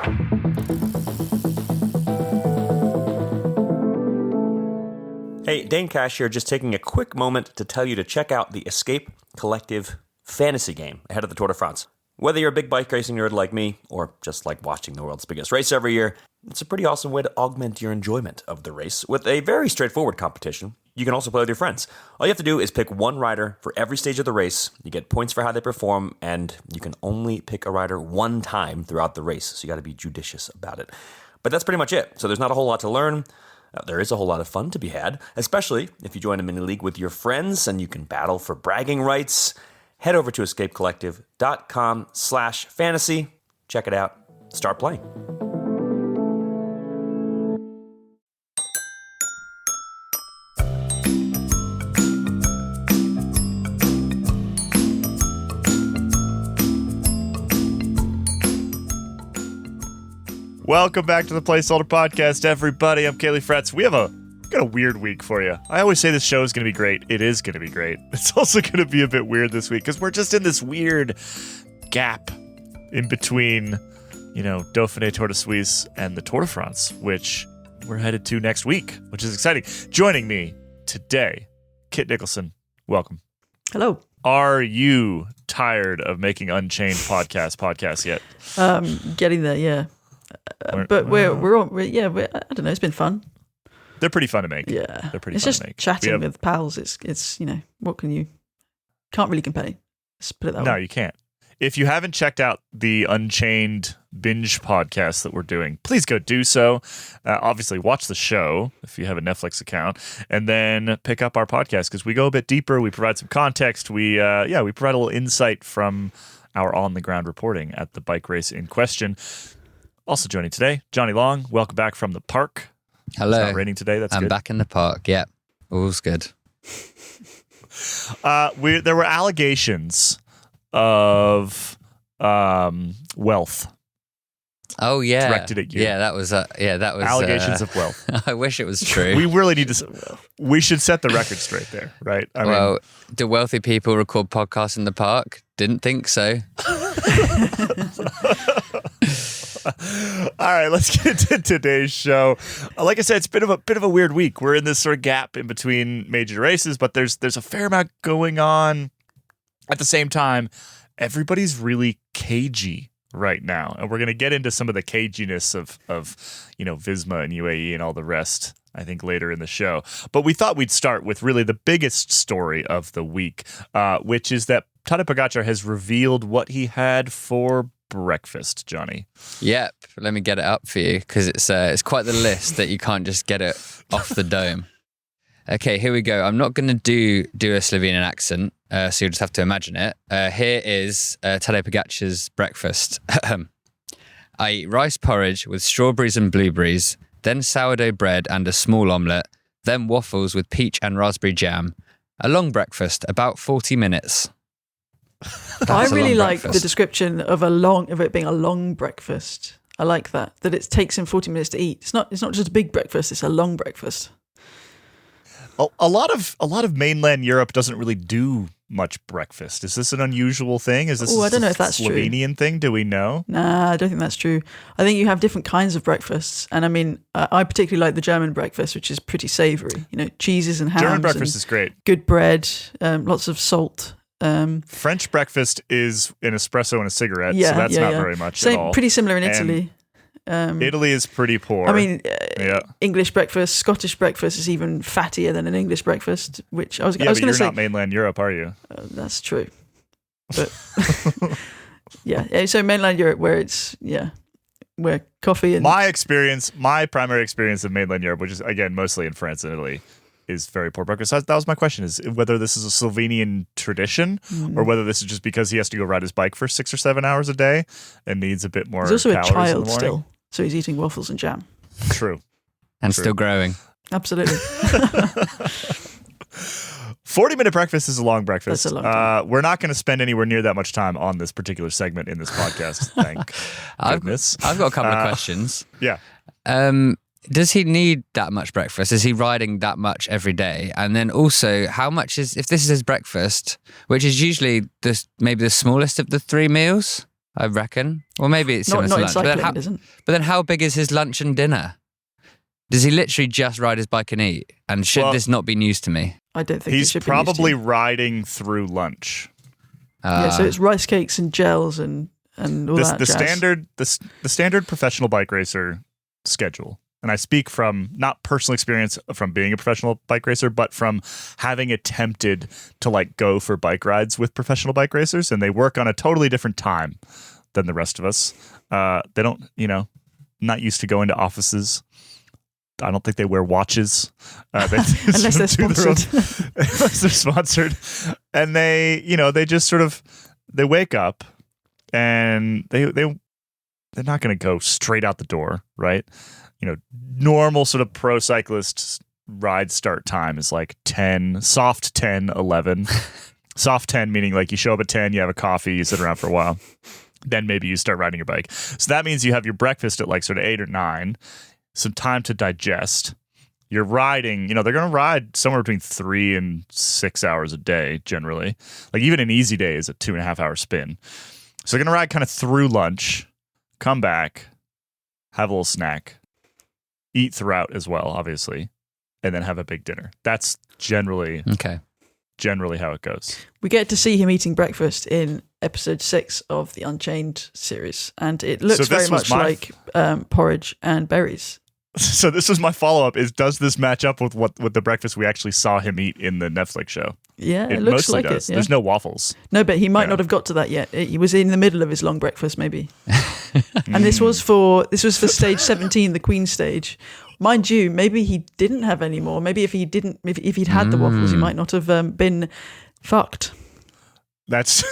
Hey, Dane Cash here, just taking a quick moment to tell you to check out the Escape Collective fantasy game ahead of the Tour de France. Whether you're a big bike racing nerd like me, or just like watching the world's biggest race every year, it's a pretty awesome way to augment your enjoyment of the race with a very straightforward competition. You can also play with your friends. All you have to do is pick one rider for every stage of the race. You get points for how they perform, and you can only pick a rider one time throughout the race, so you got to be judicious about it. But that's pretty much it. So there's not a whole lot to learn. There is a whole lot of fun to be had, especially if you join a mini league with your friends and you can battle for bragging rights. Head over to escapecollective.com/fantasy. Check it out. Start playing. Welcome back to the Placeholder Podcast, everybody. I'm Caley Fretz. We got a weird week for you. I always say this show is going to be great. It is going to be great. It's also going to be a bit weird this week because we're just in this weird gap in between, Dauphiné Tour de Suisse and the Tour de France, which we're headed to next week, which is exciting. Joining me today, Kit Nicholson. Welcome. Hello. Are you tired of making Unchained podcasts yet? Getting there, yeah. But we're all, I don't know. It's been fun. They're pretty fun to make. Yeah, they're pretty it's fun just to make. Chatting with pals. It's what can't really compare. Let's put it that way. No, you can't. If you haven't checked out the Unchained binge podcast that we're doing, please go do so. Obviously, watch the show if you have a Netflix account, and then pick up our podcast because we go a bit deeper. We provide some context. We provide a little insight from our on the ground reporting at the bike race in question. Also joining today, Jonny Long. Welcome back from the park. Hello. It's not raining today. That's I'm good. back in the park. Yeah, all's good. There were allegations of wealth. Oh yeah, directed at you. Yeah, that was allegations of wealth. I wish it was true. We really need to. We should set the record straight there, right? I mean, do wealthy people record podcasts in the park? Didn't think so. All right, let's get into today's show. Like I said, it's been a bit of a weird week. We're in this sort of gap in between major races, but there's a fair amount going on. At the same time, everybody's really cagey right now, and we're going to get into some of the caginess of Visma and UAE and all the rest, I think, later in the show. But we thought we'd start with really the biggest story of the week, which is that Tadej Pogačar has revealed what he had for breakfast, Johnny. Yep, let me get it up for you because it's quite the list that you can't just get it off the dome. Okay, here we go. I'm not going to do a Slovenian accent, so you'll just have to imagine it. Here is Tadej Pogačar's breakfast. I eat rice porridge with strawberries and blueberries, then sourdough bread and a small omelette, then waffles with peach and raspberry jam. A long breakfast, about 40 minutes. I really like the description of it being a long breakfast. I like that it takes him 40 minutes to eat. It's not just a big breakfast; it's a long breakfast. A lot of mainland Europe doesn't really do much breakfast. Is this an unusual thing? Is this I don't know if that's Slovenian true. Thing? Do we know? Nah, I don't think that's true. I think you have different kinds of breakfasts, and I mean, I particularly like the German breakfast, which is pretty savoury. Cheeses and hams. German breakfast is great. Good bread, lots of salt. French breakfast is an espresso and a cigarette, so that's not very much at all. Pretty similar in Italy. Italy is pretty poor. I mean, English breakfast, Scottish breakfast is even fattier than an English breakfast, which I was going to say. You're not mainland Europe, are you? That's true. But so mainland Europe where it's, where coffee and... My primary experience of mainland Europe, which is, again, mostly in France and Italy, is very poor breakfast. That was my question, is whether this is a Slovenian tradition or whether this is just because he has to go ride his bike for 6 or 7 hours a day and needs a bit more calories. He's also a child in the morning. still, so he's eating waffles and jam. True. And still growing. Absolutely. 40-minute breakfast is a long breakfast. That's a long time. We're not going to spend anywhere near that much time on this particular segment in this podcast, thank goodness. I've got a couple of questions. Yeah. Does he need that much breakfast? Is he riding that much every day? And then also, how much if this is his breakfast, which is usually maybe the smallest of the 3 meals? I reckon. Well, maybe it's similar Not to in lunch. cycling, it isn't. But then how big is his lunch and dinner? Does he literally just ride his bike and eat? And should this not be news to me? I don't think he's it should be probably news to you. riding through lunch. Yeah, so it's rice cakes and gels and all that The jazz. standard professional bike racer schedule. And I speak from not personal experience from being a professional bike racer, but from having attempted to like go for bike rides with professional bike racers, and they work on a totally different time than the rest of us. They don't, not used to going to offices. I don't think they wear watches. Unless they're sponsored. Unless they're sponsored. And they just sort of, they wake up and they're not going to go straight out the door, right? Normal sort of pro cyclist ride start time is like 10, soft 10, 11. Soft 10 meaning like you show up at 10, you have a coffee, you sit around for a while. Then maybe you start riding your bike. So that means you have your breakfast at like sort of 8 or 9, some time to digest. You're riding, they're going to ride somewhere between 3 and 6 hours a day generally. Like even an easy day is a 2.5 hour spin. So they're going to ride kind of through lunch, come back, have a little snack, eat throughout as well, obviously, and then have a big dinner. That's generally how it goes. We get to see him eating breakfast in episode 6 of the Unchained series, and it looks very much like porridge and berries. So this was my follow-up, is does this match up with the breakfast we actually saw him eat in the Netflix show? Yeah, it looks mostly like does. it. Yeah. There's no waffles. No, but he might not have got to that yet. He was in the middle of his long breakfast, maybe. And this was for stage 17, the Queen stage. Mind you, maybe he didn't have any more. Maybe if he'd had the waffles, he might not have been fucked. That's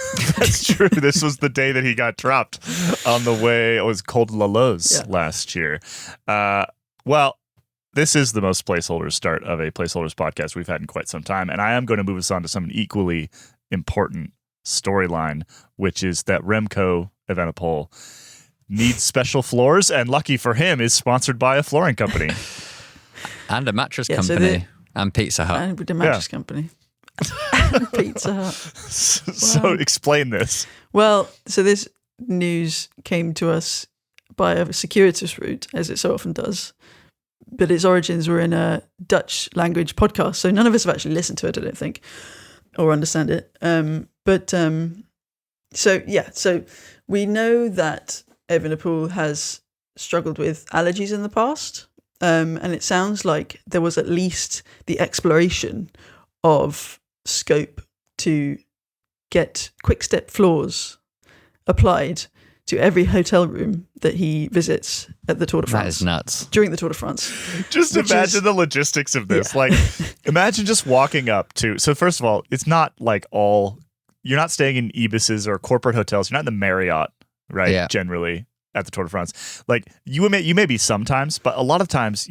true. This was the day that he got dropped on the way. It was Col de la Loze last year. Well, this is the most placeholders start of a Placeholders podcast we've had in quite some time, and I am going to move us on to some equally important storyline, which is that Remco Evenepoel needs special floors, and lucky for him, is sponsored by a flooring company. And a mattress company. And Pizza Hut. And with the mattress company. Pizza Hut. So explain this. Well, so this news came to us by a circuitous route, as it so often does. But its origins were in a Dutch language podcast, so none of us have actually listened to it, I don't think, or understand it. So we know that Evenepoel has struggled with allergies in the past, and it sounds like there was at least the exploration of scope to get quick step floors applied to every hotel room that he visits at the Tour de France. That is nuts. During the Tour de France. Just imagine the logistics of this. Yeah. Like, imagine just walking up to... So first of all, it's not like you're not staying in Ibises or corporate hotels. You're not in the Marriott, right? Yeah. Generally, at the Tour de France. Like, you may be sometimes, but a lot of times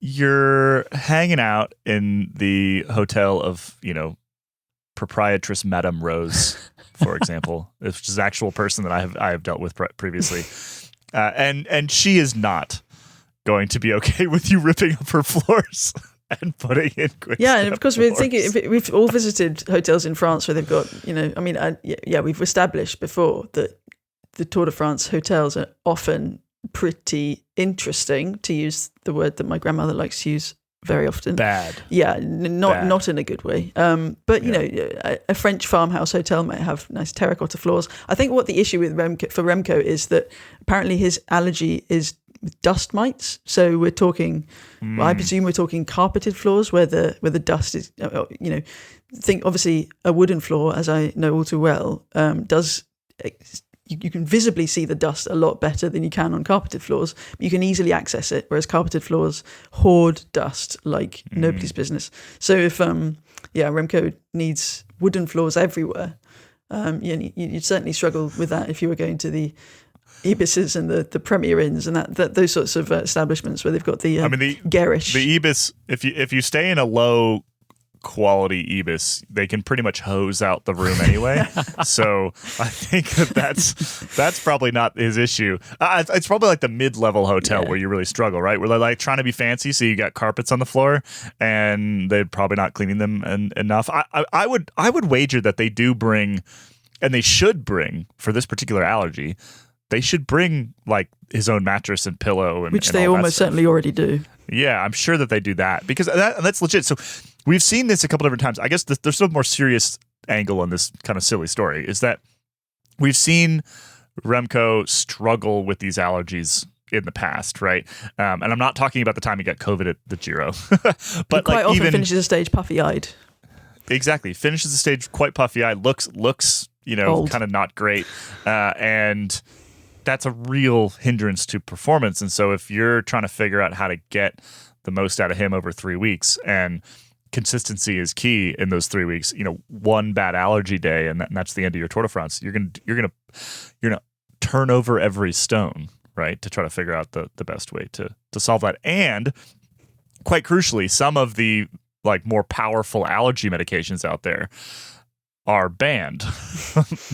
you're hanging out in the hotel of, proprietress Madame Rose, for example, which is an actual person that I have dealt with previously, and she is not going to be okay with you ripping up her floors and putting in quick. Yeah, and of course we're thinking we've all visited hotels in France where they've got we've established before that the Tour de France hotels are often pretty interesting, to use the word that my grandmother likes to use very often. Bad. Yeah, not in a good way. But a French farmhouse hotel might have nice terracotta floors. I think what the issue with Remco is that apparently his allergy is with dust mites. So we're talking, I presume we're talking carpeted floors where the dust is, think obviously a wooden floor, as I know all too well, does. You can visibly see the dust a lot better than you can on carpeted floors. You can easily access it, whereas carpeted floors hoard dust like nobody's business. So if Remco needs wooden floors everywhere, you'd certainly struggle with that if you were going to the Ibises and the Premier Inns and that those sorts of establishments where they've got the garish. The Ibis, if you stay in a low quality Ibis, they can pretty much hose out the room anyway. So I think that's probably not his issue. It's probably like the mid-level hotel where you really struggle, right? Where they're like trying to be fancy, so you got carpets on the floor, and they're probably not cleaning them enough. I would wager that they do bring And they should bring, for this particular allergy, they should bring like his own mattress and pillow, and which and they all that almost stuff. certainly already do. Yeah, I'm sure that they do that because that's legit. So we've seen this a couple different times. I guess there's a more serious angle on this kind of silly story is that we've seen Remco struggle with these allergies in the past, right? And I'm not talking about the time he got COVID at the Giro, but He quite like often even finishes a stage puffy-eyed. exactly finishes the stage quite puffy-eyed, looks Old. kind of not great, and that's a real hindrance to performance. And so if you're trying to figure out how to get the most out of him over 3 weeks, and consistency is key in those 3 weeks, one bad allergy day and that's the end of your Tour de France, you're gonna turn over every stone, right, to try to figure out the best way to solve that. And quite crucially, some of the like more powerful allergy medications out there are banned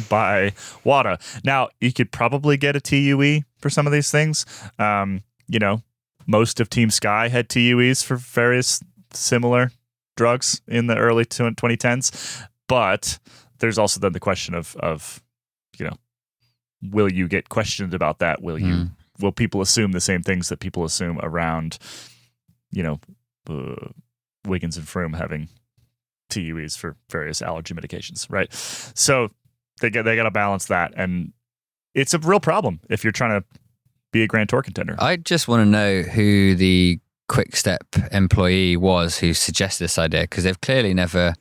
by WADA. Now, you could probably get a TUE for some of these things. Most of Team Sky had TUEs for various similar drugs in the early 2010s. But there's also then the question of will you get questioned about that? Will people assume the same things that people assume around, Wiggins and Froome having TUEs for various allergy medications, right? So they got to balance that, and it's a real problem if you're trying to be a Grand Tour contender. I just want to know who the Quick Step employee was who suggested this idea, because they've clearly never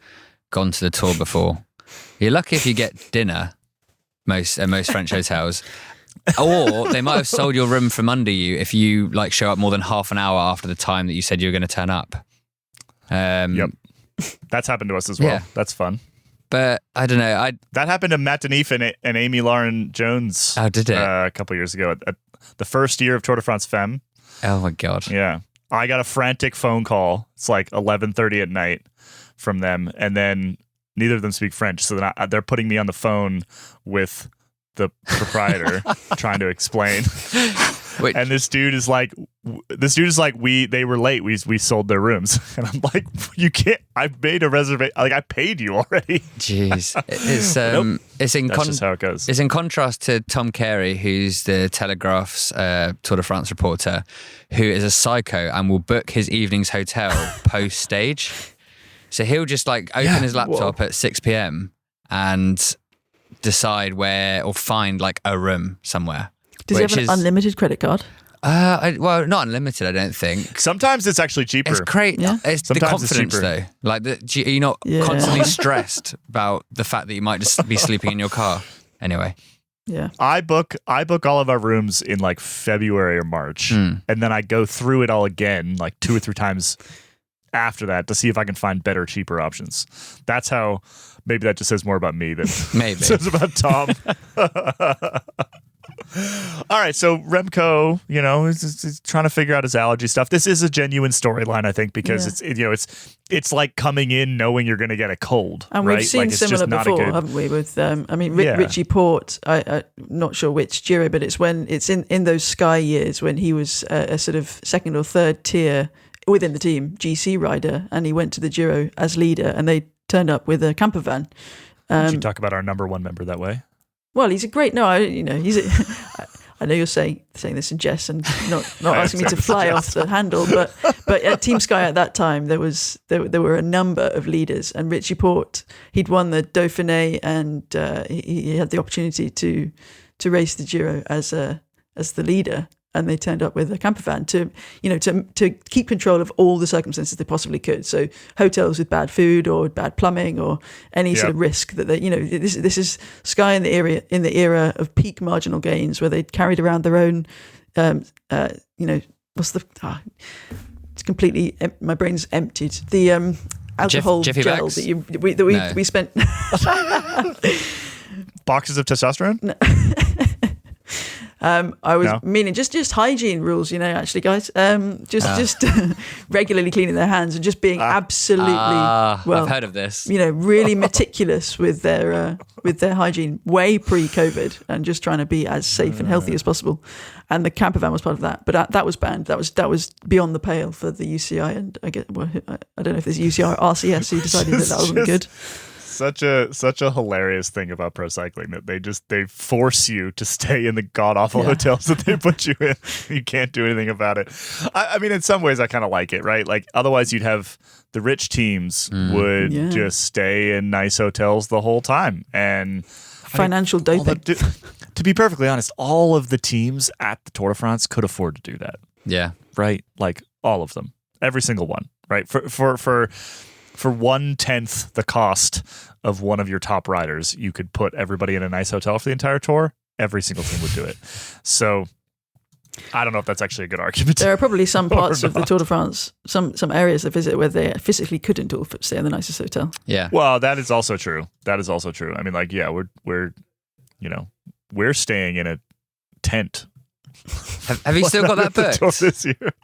gone to the Tour before. You're lucky if you get dinner at most French hotels, or they might have sold your room from under you if you like show up more than half an hour after the time that you said you were going to turn up. Yep. That's happened to us as well. Yeah. That's fun. But I don't know. That happened to Matt Denif and Amy Lauren Jones. Oh, did it? A couple years ago at the first year of Tour de France Femme. Oh my God. Yeah. I got a frantic phone call. It's like 11:30 at night from them. And then neither of them speak French. So then they're putting me on the phone with the proprietor trying to explain. And this dude is like, they were late. We sold their rooms. And I'm like, you can't, I've made a reservation. Like, I paid you already. Jeez. It's Nope. it's in That's just how it goes. It's in contrast to Tom Carey, who's the Telegraph's Tour de France reporter, who is a psycho and will book his evening's hotel post stage. So he'll just like open his laptop at 6 p.m. and decide where or find like a room somewhere. Does he have an unlimited credit card? Well, not unlimited, I don't think. Sometimes it's actually cheaper. It's great. Yeah. It's Sometimes the confidence it's though. Like you're not constantly stressed about the fact that you might just be sleeping in your car. Anyway. Yeah. I book all of our rooms in like February or March, and then I go through it all again like 2 or 3 times after that to see if I can find better, cheaper options. That's how. Maybe that just says more about me than maybe it says about Tom. All right, so Remco, is trying to figure out his allergy stuff. This is a genuine storyline, I think, because it's like coming in knowing you're going to get a cold, and right? we've seen it's similar just not before, a good... haven't we? With Richie Porte. I'm not sure which Giro, but it's when it's in those Sky years when he was a sort of second or third tier within the team GC rider, and he went to the Giro as leader, and they turned up with a camper van. Did you talk about our number one member that way? Well, he's a great. No, he's. I know you're saying this in jest and not asking me to fly off the handle, but at Team Sky at that time there were a number of leaders, and Richie Porte, he'd won the Dauphiné, and he had the opportunity to race the Giro as the leader. And they turned up with a camper van to keep control of all the circumstances they possibly could. So hotels with bad food or bad plumbing or any sort of risk that they, this is Sky in the era of peak marginal gains where they carried around their own, it's completely, my brain's emptied. The alcohol Jiffy gel bags? that we spent. Boxes of testosterone? No. I was meaning just hygiene rules, actually, guys. Just regularly cleaning their hands and just being absolutely I've heard of this. Really meticulous with their hygiene way pre-COVID, and just trying to be as safe and healthy as possible. And the camper van was part of that, but that was banned. That was beyond the pale for the UCI, and I don't know if there's UCI or RCS who decided that wasn't good. such a hilarious thing about pro cycling that they force you to stay in the god awful hotels that they put you in. You can't do anything about it. I mean, in some ways, I kind of like it, right? Like, otherwise, you'd have the rich teams would just stay in nice hotels the whole time, and financial doping. To be perfectly honest, all of the teams at the Tour de France could afford to do that. Yeah. Right. Like all of them, every single one. Right. For 1/10 the cost of one of your top riders, you could put everybody in a nice hotel for the entire tour. Every single team would do it. So I don't know if that's actually a good argument. There are probably some parts of the Tour de France, some areas they visit where they physically couldn't all stay in the nicest hotel. Yeah. Well, that is also true. I mean, like, yeah, we're staying in a tent. Have you still got that booked this year?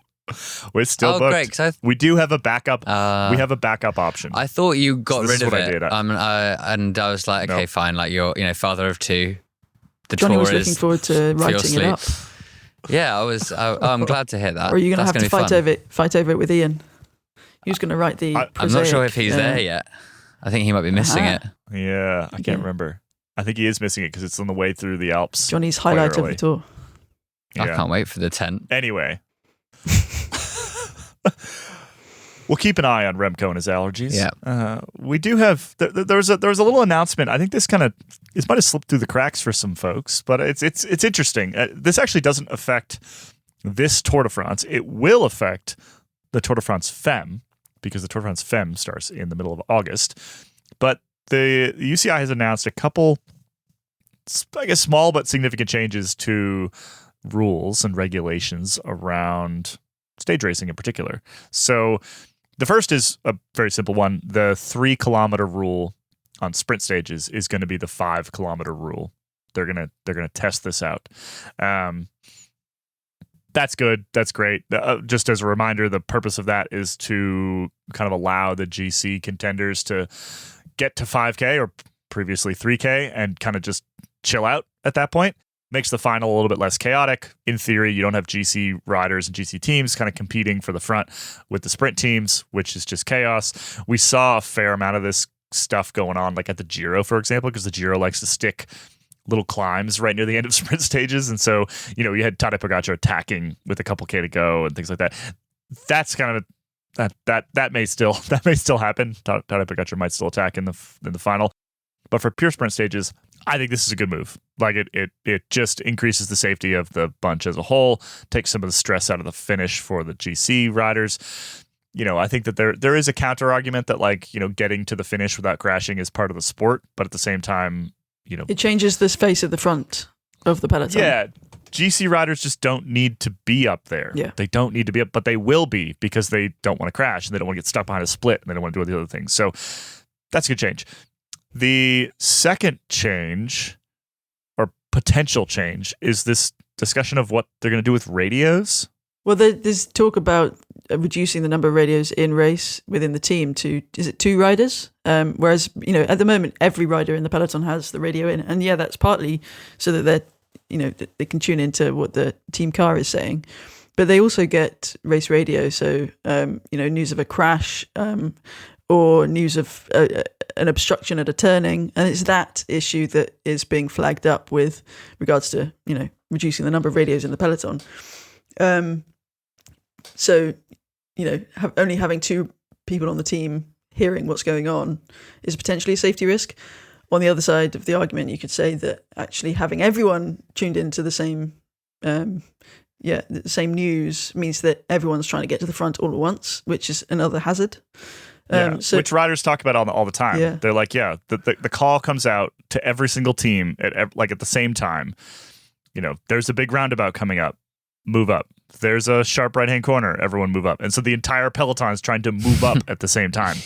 We're still booked. Great, 'cause we do have a backup. We have a backup option. I thought you got rid of it. And I was like, okay, fine. Like, you're, father of two. The Johnny tour was looking forward to writing it up. Yeah, I'm glad to hear that. Or are you going to have to fight over it with Ian? Who's going to write the I'm not sure if he's there yet. I think he might be missing it. Yeah, I can't remember. I think he is missing it because it's on the way through the Alps. Johnny's highlight of the tour. I can't wait for the tent. Anyway. We'll keep an eye on Remco and his allergies. Yeah. We do have there was a little announcement. I think this might have slipped through the cracks for some folks, but it's interesting. This actually doesn't affect this Tour de France. It will affect the Tour de France Femme, because the Tour de France Femme starts in the middle of August. But the UCI has announced a couple, I guess, small but significant changes to rules and regulations around stage racing in particular. So the first is a very simple one. The 3-kilometer rule on sprint stages is going to be the 5-kilometer rule. They're gonna test this out. That's good. That's great. Just as a reminder, the purpose of that is to kind of allow the GC contenders to get to 5K or previously 3K and kind of just chill out at that point. Makes the final a little bit less chaotic. In theory, you don't have GC riders and GC teams kind of competing for the front with the sprint teams, which is just chaos. We saw a fair amount of this stuff going on, like at the Giro, for example, because the Giro likes to stick little climbs right near the end of sprint stages. And so, you had Tadej Pogačar attacking with a couple K to go and things like that. That's kind of that may still happen. Tadej Pogačar might still attack in the final. But for pure sprint stages, I think this is a good move. Like it just increases the safety of the bunch as a whole, takes some of the stress out of the finish for the GC riders. I think that there is a counter argument that, like, getting to the finish without crashing is part of the sport, but at the same time, it changes the face of the front of the peloton. Yeah. GC riders just don't need to be up there. Yeah. They don't need to be up, but they will be, because they don't want to crash and they don't want to get stuck behind a split and they don't want to do all the other things. So that's a good change. The second change, or potential change, is this discussion of what they're going to do with radios. Well, there's talk about reducing the number of radios in race within the team to, is it 2 riders? Whereas, at the moment, every rider in the peloton has the radio in. And yeah, that's partly so that they can tune into what the team car is saying. But they also get race radio. So, news of a crash, or news of an obstruction at a turning. And it's that issue that is being flagged up with regards to, reducing the number of radios in the peloton. So, only having 2 people on the team hearing what's going on is potentially a safety risk. On the other side of the argument, you could say that actually having everyone tuned into the same the same news means that everyone's trying to get to the front all at once, which is another hazard. Which riders talk about all the time. Yeah. They're like, the call comes out to every single team at the same time. There's a big roundabout coming up. Move up. There's a sharp right-hand corner. Everyone move up. And so the entire peloton is trying to move up at the same time,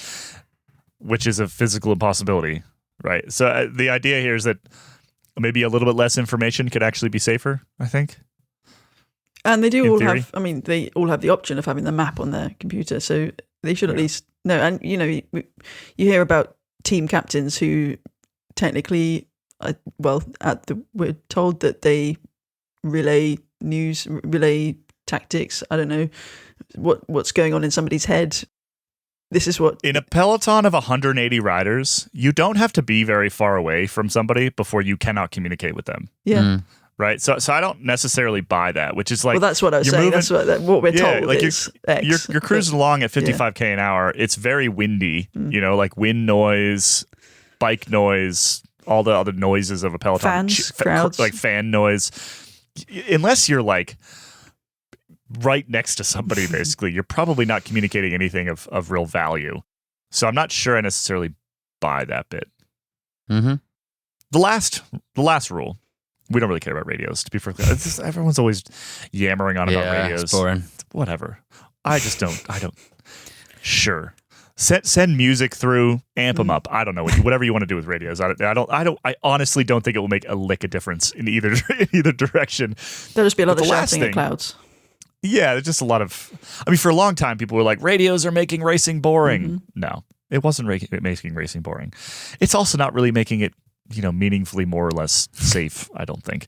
which is a physical impossibility, right? So the idea here is that maybe a little bit less information could actually be safer, I think. And they do all have, they all have the option of having the map on their computer. So they should at least know. And, you hear about team captains who technically, we're told that they relay news, relay tactics. I don't know what's going on in somebody's head. this is what... In a peloton of 180 riders, you don't have to be very far away from somebody before you cannot communicate with them. Yeah. Right? So I don't necessarily buy that, which is like... Well, that's what I was saying. That's what we're told like is you're cruising along at 55k an hour. It's very windy, like wind noise, bike noise, all the other noises of a peloton. Fans, crowds. Like fan noise. Unless you're like right next to somebody, basically, you're probably not communicating anything of real value. So I'm not sure I necessarily buy that bit. Mm-hmm. The last rule. We don't really care about radios, to be perfectly honest. Everyone's always yammering on about radios. It's boring. Whatever. I don't. Sure. Send music through, amp them up. I don't know, whatever you want to do with radios. I honestly don't think it will make a lick of difference in either direction. There'll just be a lot of shouting at clouds. Yeah, there's just a lot of... for a long time, people were like, radios are making racing boring. No, it wasn't making racing boring. It's also not really making it meaningfully more or less safe, I don't think.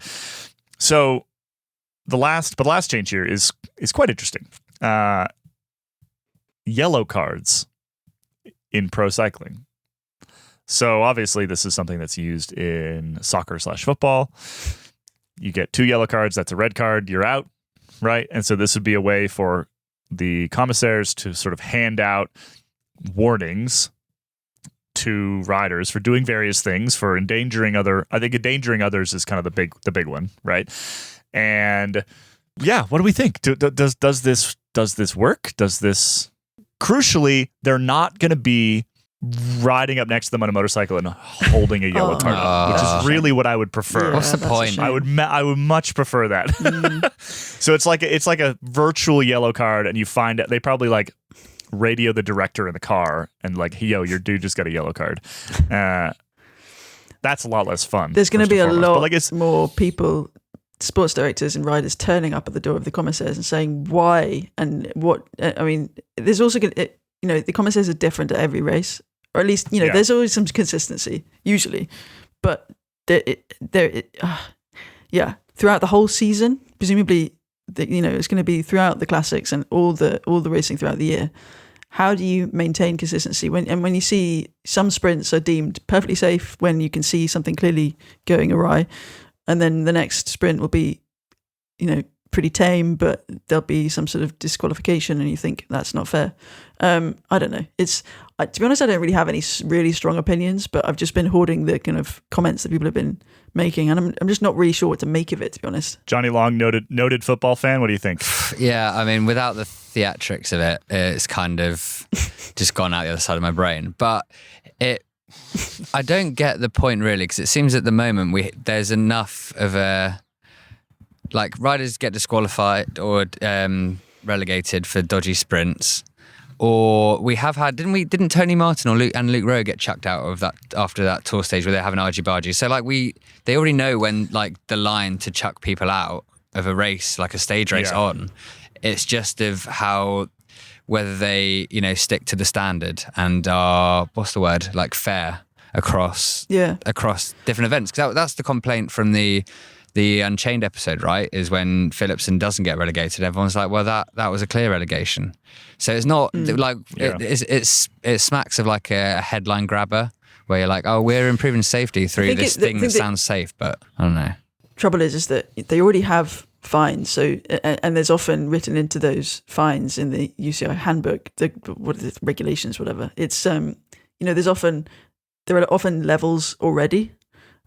So the last change here is quite interesting. Yellow cards in pro cycling. So obviously this is something that's used in soccer/football. You get 2 yellow cards, that's a red card, you're out, right? And so this would be a way for the commissaires to sort of hand out warnings to riders for doing various things, for endangering others is kind of the big one, right? And yeah, what do we think? Does this work? Does this... Crucially, they're not going to be riding up next to them on a motorcycle and holding a yellow card, which is really what I would prefer. Yeah, what's the point? I would much prefer that. So it's like a virtual yellow card, and you find it. They probably like radio the director in the car and like, yo, your dude just got a yellow card. That's a lot less fun. There's going to be a lot more people, sports directors and riders, turning up at the door of the commissaires and saying why and what. There's also going to, the commissaires are different at every race, or at least there's always some consistency usually, but throughout the whole season, presumably. It's going to be throughout the classics and all the racing throughout the year. How do you maintain consistency when you see some sprints are deemed perfectly safe when you can see something clearly going awry, and then the next sprint will be, pretty tame, but there'll be some sort of disqualification, and you think that's not fair. I don't know. To be honest, I don't really have any really strong opinions, but I've just been hoarding the kind of comments that people have been making, and I'm just not really sure what to make of it, to be honest. Jonny Long, noted football fan. What do you think? Yeah, without the theatrics of it, it's kind of just gone out the other side of my brain. But I don't get the point really, because it seems at the moment there's enough of a... Like, riders get disqualified or relegated for dodgy sprints, or we have had, didn't Tony Martin or Luke Rowe get chucked out of that after that tour stage where they have an argy-bargy? So like they already know when like the line to chuck people out of a race, like a stage race on. It's just of whether they stick to the standard and are like fair across different events. Because that's the complaint from the Unchained episode, right, is when Philipsen doesn't get relegated. Everyone's like, well, that was a clear relegation. So it's not it smacks of like a headline grabber where you're like, oh, we're improving safety through this thing that sounds safe, but I don't know. Trouble is that they already have fines, so and there's often written into those fines in the UCI handbook, the regulations, whatever. It's there are often levels already.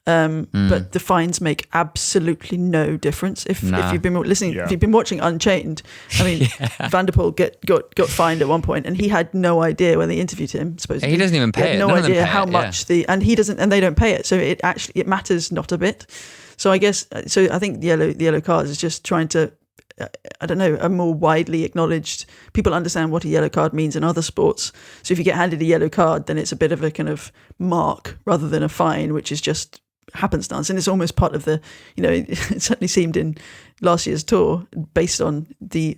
But the fines make absolutely no difference. If you've been listening, if you've been watching Unchained, Van der Poel got fined at one point, and he had no idea when they interviewed him. Supposedly, he doesn't even pay it. He had no idea how much and they don't pay it. So it matters not a bit. So I think the yellow cards is just trying to, I don't know, a more widely acknowledged. People understand what a yellow card means in other sports. So if you get handed a yellow card, then it's a bit of a kind of mark rather than a fine, which is just happenstance, and it's almost part of the, it certainly seemed in last year's tour, based on the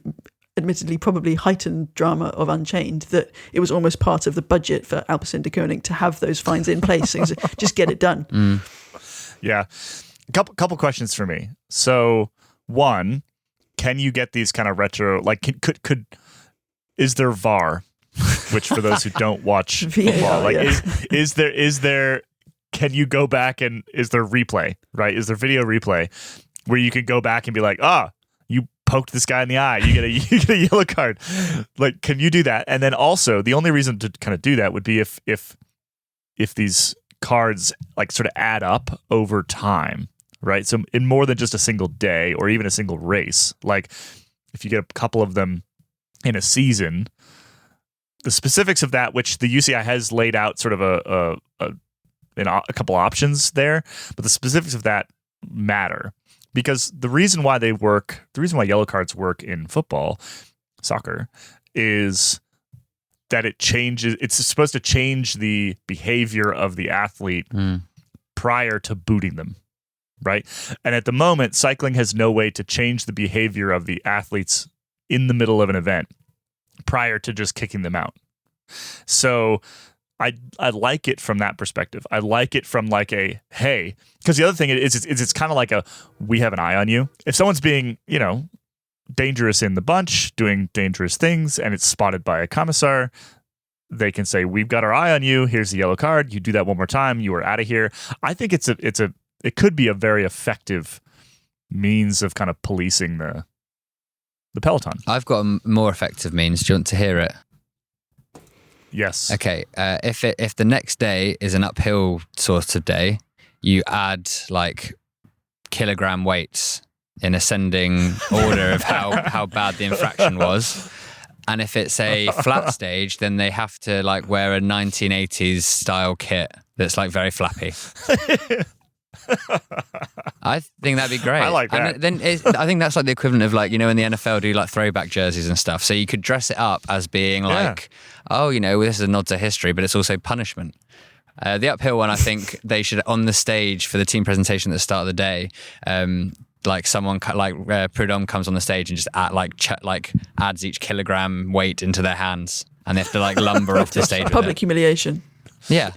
admittedly probably heightened drama of Unchained, that it was almost part of the budget for Alpecin-Deceuninck to have those fines in place. So just get it done. Yeah. Couple questions for me. So one, can you get these kind of retro, like could is there VAR? which for those who don't watch VAR, football, like yeah. is there can you go back and is there replay, right? Is there video replay where you can go back and be like, you poked this guy in the eye, you get a yellow card. Like, can you do that? And then also the only reason to kind of do that would be if these cards like sort of add up over time, right? So in more than just a single day or even a single race, like if you get a couple of them in a season, the specifics of that, which the UCI has laid out sort of a couple options there, but the specifics of that matter because the reason why yellow cards work in soccer, is that it's supposed to change the behavior of the athlete prior to booting them, right? And at the moment, cycling has no way to change the behavior of the athletes in the middle of an event prior to just kicking them out. So I like it from that perspective. I like it from like hey, because the other thing is it's kind of like we have an eye on you. If someone's being, dangerous in the bunch, doing dangerous things, and it's spotted by a commissar, they can say, we've got our eye on you. Here's the yellow card. You do that one more time, you are out of here. I think it could be a very effective means of kind of policing the peloton. I've got a more effective means. Do you want to hear it? Yes. Okay. If the next day is an uphill sort of day, you add like kilogram weights in ascending order of how bad the infraction was. And if it's a flat stage, then they have to like wear a 1980s style kit that's like very flappy. I think that'd be great. I like that. And then I think that's like the equivalent of like, in the NFL do like throwback jerseys and stuff. So you could dress it up as being like, this is a nod to history, but it's also punishment. The uphill one, I think they should, on the stage for the team presentation at the start of the day, like someone like Prudhomme comes on the stage and just adds each kilogram weight into their hands, and they have to like lumber off the stage. Public humiliation. Yeah.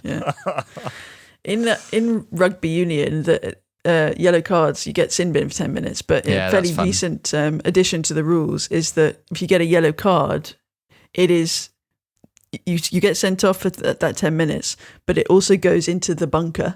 In rugby union, the yellow cards, you get sin bin for 10 minutes, but a fairly recent addition to the rules is that if you get a yellow card, it is you get sent off at that 10 minutes, but it also goes into the bunker.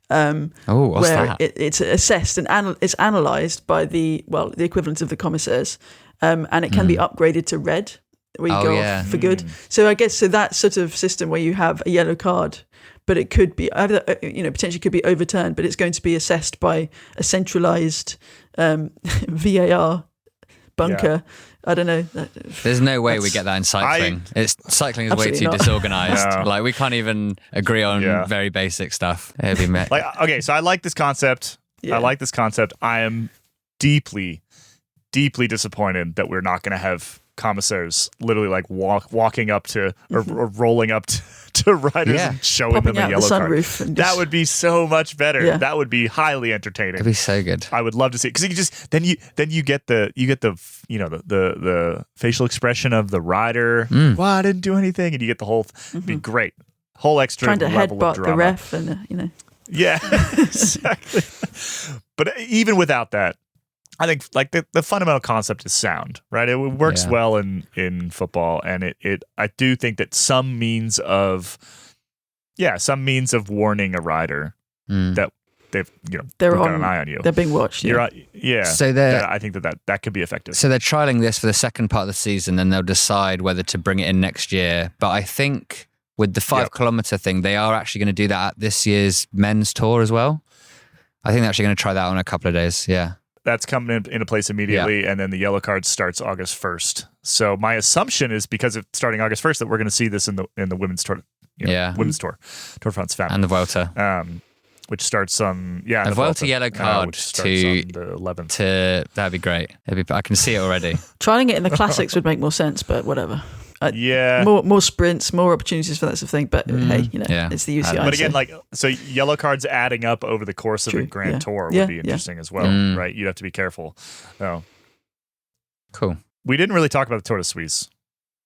What's where that? It's assessed and it's analysed by the equivalent of the commissaires, and it can be upgraded to red, where you go off for good. So I guess that sort of system where you have a yellow card, but it could be potentially could be overturned, but it's going to be assessed by a centralised VAR bunker. Yeah. I don't know. There's no way we get that in cycling. Cycling is way too disorganized. No. Like we can't even agree on very basic stuff. It'd be okay, so I like this concept. Yeah. I am deeply, deeply disappointed that we're not going to have commissars literally like walking up to or rolling up to riders and showing popping them a yellow card. That would be so much better. Yeah. That would be highly entertaining. It'd be so good. I would love to see it because you just then you get the facial expression of the rider. Well, I didn't do anything, and you get the whole. It'd be great. Whole extra trying to level headbutt of drama. The ref and Yeah, exactly. But even without that, I think like the fundamental concept is sound, right? It works well in football, and I do think that some means of warning a rider that they've got an eye on you. They're being watched. Yeah. So I think that could be effective. So they're trialing this for the second part of the season, and they'll decide whether to bring it in next year. But I think with the 5 kilometer thing, they are actually going to do that at this year's men's tour as well. I think they're actually going to try that on a couple of days. Yeah. That's coming into place immediately, and then the yellow card starts August 1st. So my assumption is because of starting August 1st that we're going to see this in the women's tour, women's tour, Tour de France Femmes, and the Vuelta, which starts on the Vuelta yellow card to the 11th. That'd be great. I can see it already. Trying it in the classics would make more sense, but whatever. More sprints, more opportunities for that sort of thing. But hey, it's the UCI. But again, so yellow cards adding up over the course of a Grand Tour would be interesting as well, right? You'd have to be careful. Oh, cool. We didn't really talk about the Tour de Suisse.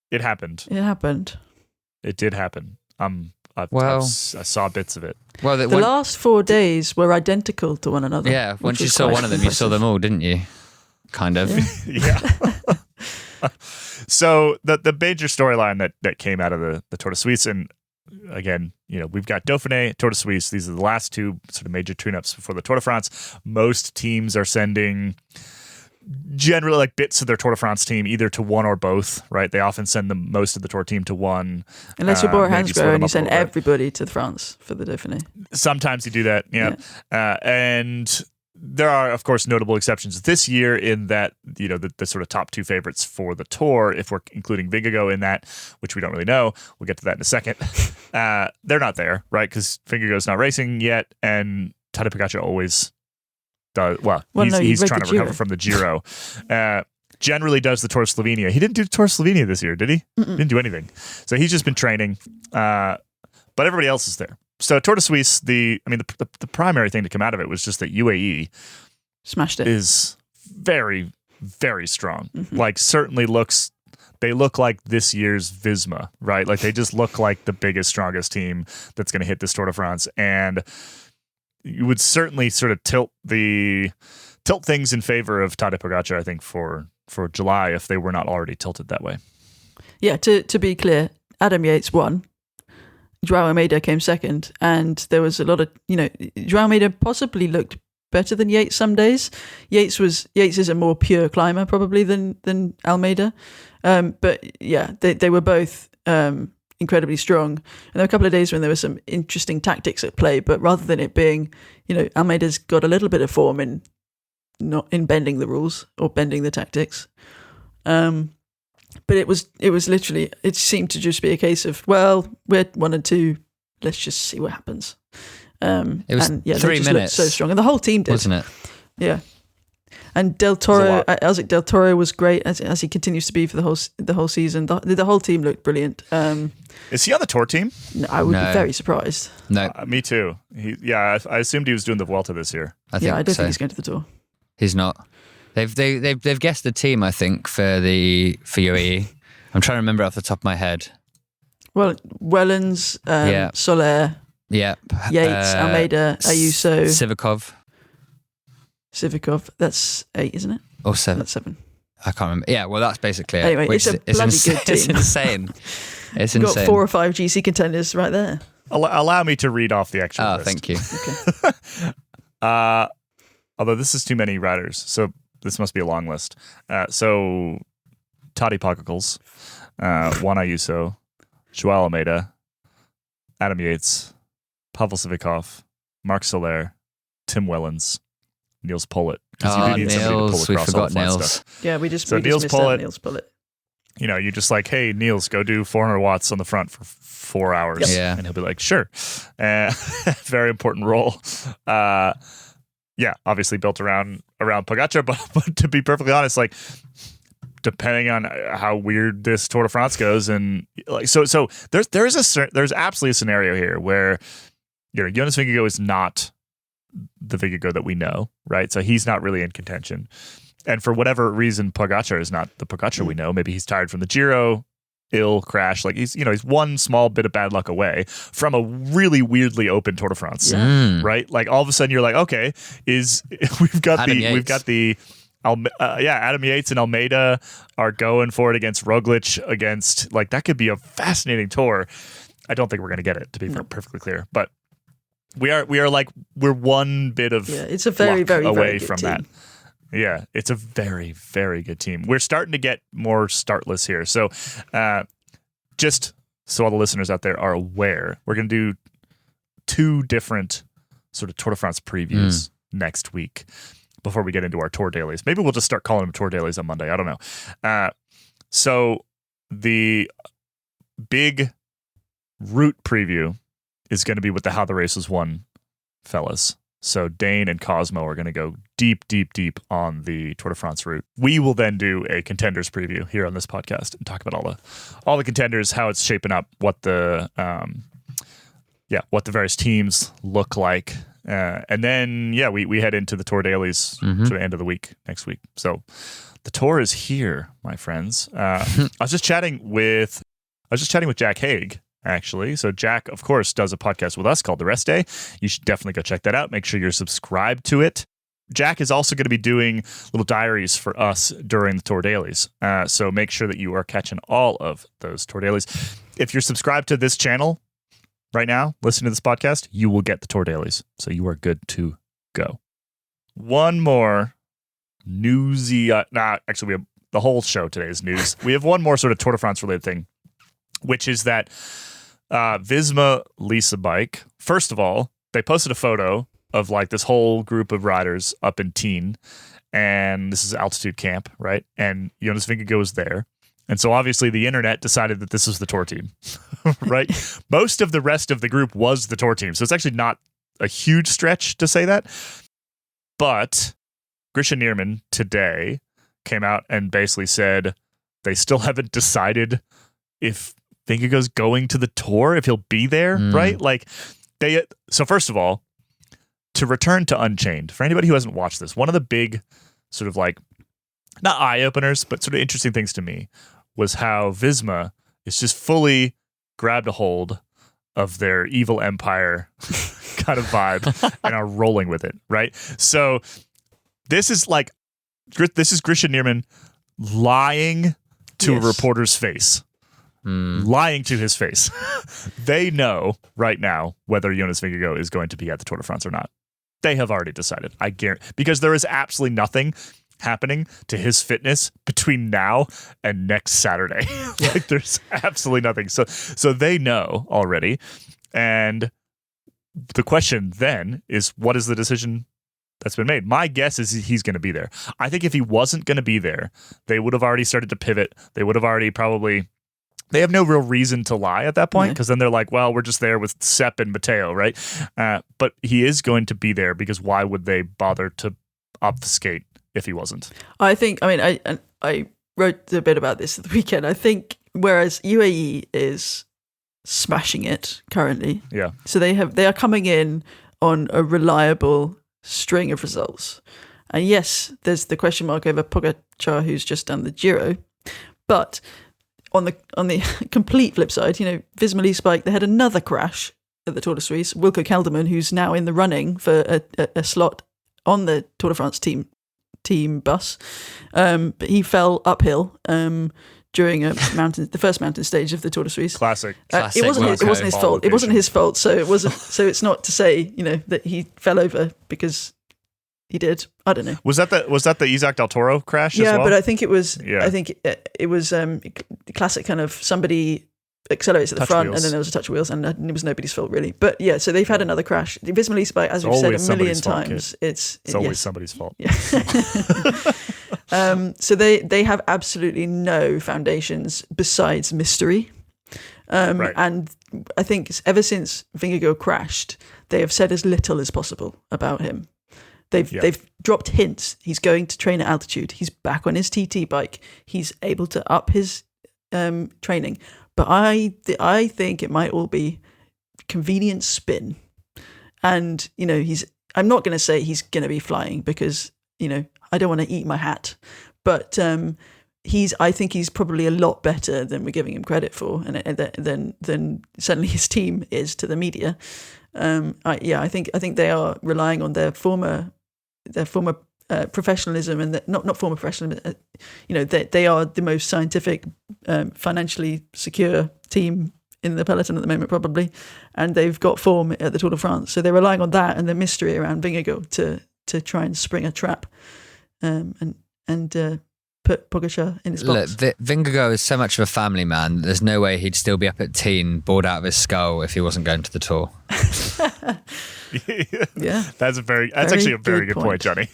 It happened. It did happen. I saw bits of it. Well, the last 4 days were identical to one another. Yeah, once you saw one of them, you saw them all, didn't you? Kind of. Yeah. So the major storyline that came out of the Tour de Suisse, and again, we've got Dauphiné, Tour de Suisse. These are the last two sort of major tune-ups before the Tour de France. Most teams are sending generally like bits of their Tour de France team either to one or both, right? They often send most of the Tour team to one. Unless you're Bora Hansgrohe and you send everybody to France for the Dauphiné. Sometimes you do that, yeah. And there are, of course, notable exceptions this year in that, the sort of top two favorites for the Tour, if we're including Vingegaard in that, which we don't really know. We'll get to that in a second. They're not there, right? Because Vingegaard's not racing yet, and Tadej Pogačar always does. He's trying to recover from the Giro. Generally does the Tour of Slovenia. He didn't do the Tour of Slovenia this year, did he? Didn't do anything. So he's just been training. But everybody else is there. So Tour de Suisse, the primary thing to come out of it was just that UAE smashed it. Is very, very strong. Like certainly they look like this year's Visma, right? Like they just look like the biggest, strongest team that's going to hit this Tour de France. And you would certainly sort of tilt things in favor of Tadej Pogačar, I think, for July, if they were not already tilted that way. Yeah, to be clear, Adam Yates won. João Almeida came second, and there was a lot of, João Almeida possibly looked better than Yates some days. Yates is a more pure climber probably than Almeida. But yeah, they were both incredibly strong. And there were a couple of days when there were some interesting tactics at play, but rather than it being, Almeida's got a little bit of form in not in bending the rules or bending the tactics. But it was literally, it seemed to just be a case of, well, we're 1 and 2, let's just see what happens. It was 3 minutes. Looked so strong, and the whole team did, wasn't it? Yeah. And Del Toro, Isaac Del Toro was great as he continues to be for the whole season. The whole team looked brilliant. Is he on the Tour team? No, I would be very surprised. No, me too. I assumed he was doing the Vuelta this year. I don't think he's going to the Tour. He's not. They've guessed the team, I think, for UAE. I'm trying to remember off the top of my head. Well, Wellens, Soler, Yates, Almeida, Ayuso, Sivakov. That's 8, isn't it? Or 7. That's 7. I can't remember. Yeah, well, that's basically anyway, it. It's a bloody good team. It's insane. It's You've insane. got 4 or 5 GC contenders right there. Allow me to read off the actual list. Thank you. Okay. Although this is too many riders, so this must be a long list. So Tadej Pogačar, Juan Ayuso, João Almeida, Adam Yates, Pavel Sivakov, Marc Soler, Tim Wellens, Niels Pollitt. Niels, we forgot Niels. Yeah, we just Niels missed out Niels Pollitt. You're just like, hey, Niels, go do 400 watts on the front for 4 hours. Yep. Yeah. And he'll be like, sure. Very important role. Obviously built around Pogačar, but to be perfectly honest, like depending on how weird this Tour de France goes, and like so there's absolutely a scenario here where Jonas Vingegaard is not the Vingegaard that we know, right? So he's not really in contention, and for whatever reason, Pogačar is not the Pogačar we know. Maybe he's tired from the Giro. Ill crash, like he's one small bit of bad luck away from a really weirdly open Tour de France, right? Like all of a sudden you're like, okay, we've got Adam Yates and Almeida are going for it against Roglic, against like that could be a fascinating tour. I don't think we're going to get it, to be perfectly clear, but we're one bit of it's a very luck away very good from team. that. Yeah, it's a very, very good team. We're starting to get more startless here. So just so all the listeners out there are aware, we're going to do 2 different sort of Tour de France previews next week before we get into our Tour Dailies. Maybe we'll just start calling them Tour Dailies on Monday. I don't know. So the big route preview is going to be with the How the Race Was Won fellas. So Dane and Cosmo are going to go deep on the Tour de France route. We will then do a contenders preview here on this podcast and talk about all the contenders, how it's shaping up, what the various teams look like, and then we head into the Tour Dailies to the end of the week next week. So the Tour is here, my friends. I was just chatting with Jack Haig. Actually. So Jack, of course, does a podcast with us called The Rest Day. You should definitely go check that out. Make sure you're subscribed to it. Jack is also going to be doing little diaries for us during the Tour Dailies. So make sure that you are catching all of those Tour Dailies. If you're subscribed to this channel right now, listen to this podcast, you will get the Tour Dailies. So you are good to go. One more newsy, actually we have the whole show today is news. We have one more sort of Tour de France related thing, which is that Visma Lisa bike, first of all, they posted a photo of like this whole group of riders up in Teen, and this is altitude camp, right? And Jonas Vingegaard was there. And so obviously the internet decided that this was the Tour team, right? Most of the rest of the group was the Tour team. So it's actually not a huge stretch to say that. But Grisha Nierman today came out and basically said they still haven't decided if Vingegaard's going to the Tour, if he'll be there, right? Like so first of all, to return to Unchained, for anybody who hasn't watched this, one of the big sort of like, not eye-openers, but sort of interesting things to me was how Visma is just fully grabbed a hold of their evil empire kind of vibe and are rolling with it, right? So this is Grisha Nierman lying to a reporter's face. Lying to his face. They know right now whether Jonas Vingegaard is going to be at the Tour de France or not. They have already decided. I guarantee, because there is absolutely nothing happening to his fitness between now and next Saturday. Like there's absolutely nothing. So they know already. And the question then is, what is the decision that's been made? My guess is he's going to be there. I think if he wasn't going to be there, they would have already started to pivot. They would have already probably... They have no real reason to lie at that point, because then they're like, well, we're just there with Sepp and Matteo, right? But he is going to be there, because why would they bother to obfuscate if he wasn't? I wrote a bit about this at the weekend. I think whereas UAE is smashing it currently, so they are coming in on a reliable string of results. And yes, there's the question mark over Pogačar, who's just done the Giro, but on the complete flip side, Visma Lease bike, they had another crash at the Tour de Suisse. Wilco Kelderman, who's now in the running for a slot on the Tour de France team bus, but he fell uphill during the first mountain stage of the Tour de Suisse. Classic. It wasn't his fault. It wasn't his fault. So it wasn't. So it's not to say that he fell over because he did. I don't know. Was that the Isaac Del Toro crash? Yeah, as well? but I think it was. Yeah. I think it was classic kind of somebody accelerates at the front, and then there was a touch of wheels, and it was nobody's fault really. But yeah, so they've had another crash. The Visma Lease bike, as we've said a million times, it's always somebody's fault. Yeah. So they have absolutely no foundations besides mystery. Right. And I think ever since Vingegaard crashed, they have said as little as possible about him. They've dropped hints. He's going to train at altitude. He's back on his TT bike. He's able to up his training. But I think it might all be convenient spin. And I'm not going to say he's going to be flying, because I don't want to eat my hat. But I think he's probably a lot better than we're giving him credit for, and than certainly his team is to the media. I think they are relying on their former professionalism, and not former professionalism. They are the most scientific, financially secure team in the peloton at the moment, probably, and they've got form at the Tour de France. So they're relying on that and the mystery around Vingegaard to try and spring a trap, and put Pogačar in his box. Look, Vingegaard is so much of a family man. There's no way he'd still be up at Teen, bored out of his skull, if he wasn't going to the Tour. Yeah, that's actually a very good point, Johnny.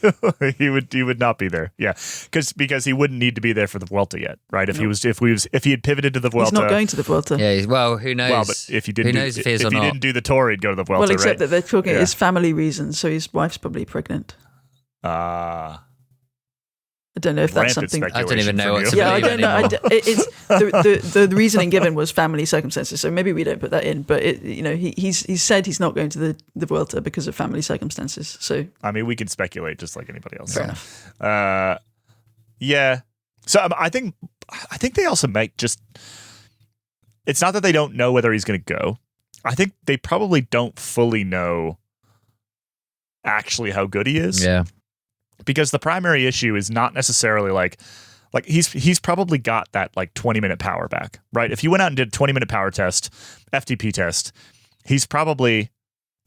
he would not be there. Yeah, because he wouldn't need to be there for the Vuelta yet, right? If he had pivoted to the Vuelta, he's not going to the Vuelta. Yeah, well, who knows? Well, but if he didn't, if he didn't do the Tour, he'd go to the Vuelta. Well, except right? that they're talking his family reasons, so his wife's probably pregnant. I don't know if that's something. I don't even know what to I believe don't know. anymore. It's the reasoning given was family circumstances, so maybe we don't put that in. But he's said he's not going to the Vuelta because of family circumstances. So I mean, we can speculate just like anybody else. Fair enough. Yeah. So I think they also make just. It's not that they don't know whether he's going to go. I think they probably don't fully know actually how good he is. Yeah. because the primary issue is not necessarily like he's probably got that like 20-minute power back, right? If you went out and did a 20-minute power test, FTP test, he's probably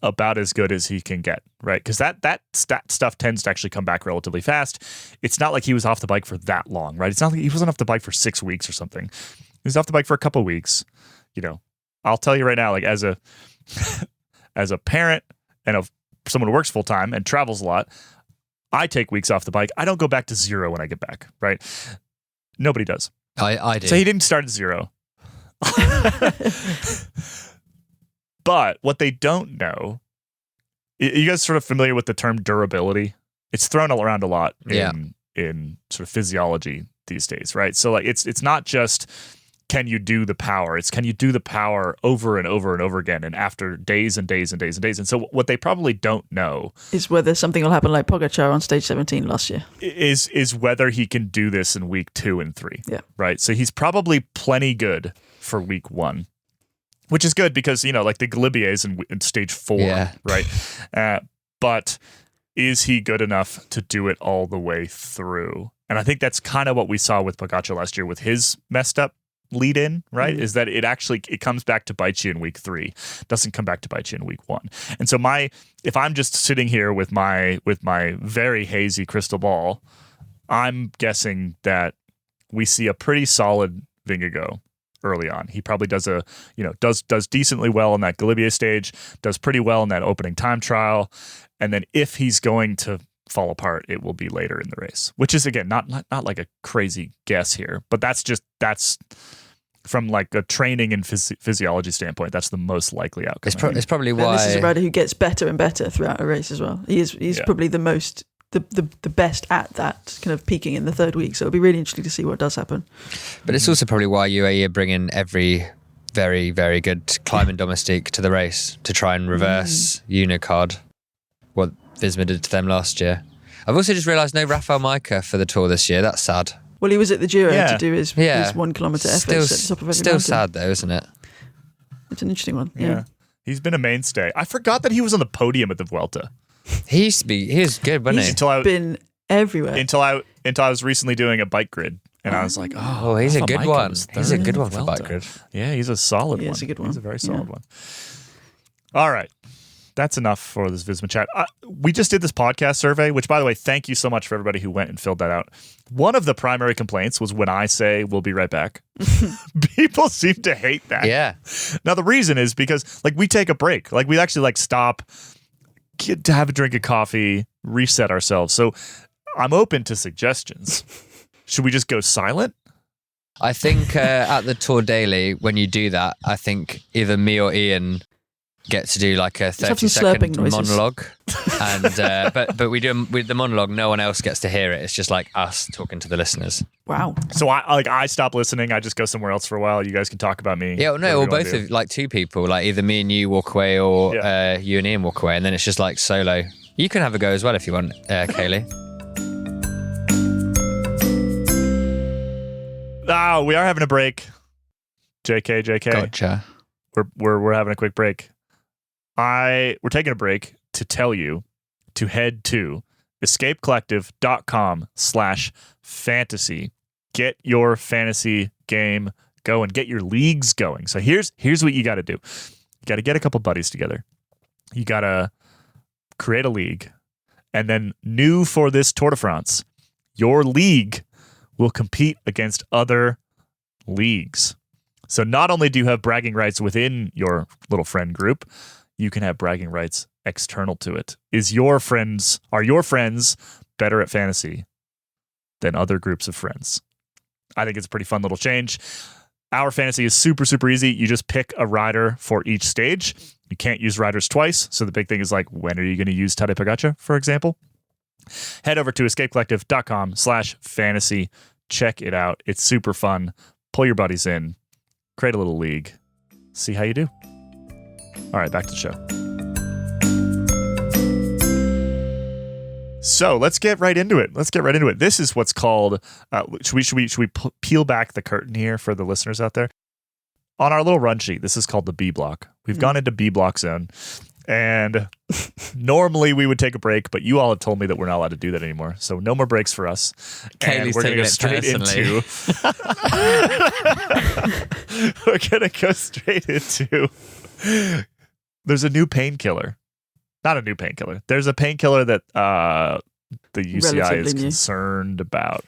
about as good as he can get, right? Because that stuff tends to actually come back relatively fast. It's not like he was off the bike for that long, right? It's not like he wasn't off the bike for 6 weeks or something. He was off the bike for a couple of weeks. You know, I'll tell you right now, like as a parent and someone who works full time and travels a lot, I take weeks off the bike. I don't go back to 0 when I get back, right? Nobody does. I do. So he didn't start at 0. But what they don't know, you guys sort of familiar with the term durability? It's thrown around a lot in sort of physiology these days, right? So like it's not just can you do the power, it's can you do the power over and over and over again and after days and days and days and days. And so what they probably don't know is whether something will happen like Pogačar on stage 17 last year. Is whether he can do this in week 2 and 3. Yeah. Right. So he's probably plenty good for week 1. Which is good because, you know, like the Galibier's in stage 4, right? But is he good enough to do it all the way through? And I think that's kind of what we saw with Pogačar last year with his messed up lead in, right? Mm-hmm. Is that it comes back to bite you in week 3, doesn't come back to bite you in week 1. And so if I'm just sitting here with my very hazy crystal ball, I'm guessing that we see a pretty solid Vingegaard early on. He probably does does decently well in that Galibier stage, does pretty well in that opening time trial, and then if he's going to fall apart, it will be later in the race. Which is again not like a crazy guess here, but that's from like a training and physiology standpoint, that's the most likely outcome. It's probably why this is a rider who gets better and better throughout a race as well. He's probably the most. The best at that kind of peaking in the 3rd week. So it'll be really interesting to see what does happen. But it's also probably why UAE are bringing every very, very good climbing domestique to the race to try and reverse Unicard, what Visma did to them last year. I've also just realised no Rafael Majka for the Tour this year. That's sad. Well, he was at the Giro to do his 1 kilometre effort at the top of every mountain. Sad though, isn't it? It's an interesting one. Yeah. He's been a mainstay. I forgot that he was on the podium at the Vuelta. He was good, wasn't he? He's been everywhere. Until I was recently doing a bike grid, and I was like, oh, he's a good one. He's a good one for bike grid. Yeah, he's a solid one. He's a good one. He's a very solid one. All right. That's enough for this Visma chat. We just did this podcast survey, which, by the way, thank you so much for everybody who went and filled that out. One of the primary complaints was when I say we'll be right back. People seem to hate that. Yeah. Now, the reason is because, like, we take a break. Like, we actually, like, stop, get to have a drink of coffee, reset ourselves. So I'm open to suggestions. Should we just go silent? I think at the Tour Daily, when you do that, I think either me or Ian get to do like a 30-second monologue, and but we do with the monologue. No one else gets to hear it. It's just like us talking to the listeners. Wow. So I stop listening. I just go somewhere else for a while. You guys can talk about me. Yeah, well, no, or both of like 2 people, like either me and you walk away, or you and Ian walk away, and then it's just like solo. You can have a go as well if you want, Caley. We are having a break. JK. Gotcha. We're having a quick break. We're taking a break to tell you to head to escapecollective.com/fantasy. Get your fantasy game going. Get your leagues going. So here's what you got to do. You got to get a couple buddies together. You got to create a league. And then new for this Tour de France, your league will compete against other leagues. So not only do you have bragging rights within your little friend group, you can have bragging rights external to it. Are your friends better at fantasy than other groups of friends? I think it's a pretty fun little change. Our fantasy is super, super easy. You just pick a rider for each stage. You can't use riders twice. So the big thing is like, when are you going to use Tadej Pogačar, for example? Head over to escapecollective.com/fantasy. Check it out. It's super fun. Pull your buddies in. Create a little league. See how you do. All right, back to the show. So let's get right into it. This is what's called, should we peel back the curtain here for the listeners out there? On our little run sheet, this is called the B block. We've gone into B block zone. And normally we would take a break, but you all have told me that we're not allowed to do that anymore. So no more breaks for us. Caley's and we're going to go taking straight it into. We're going to go straight into. There's a new painkiller. Not a new painkiller. There's a painkiller that the UCI Relatively is new. concerned about.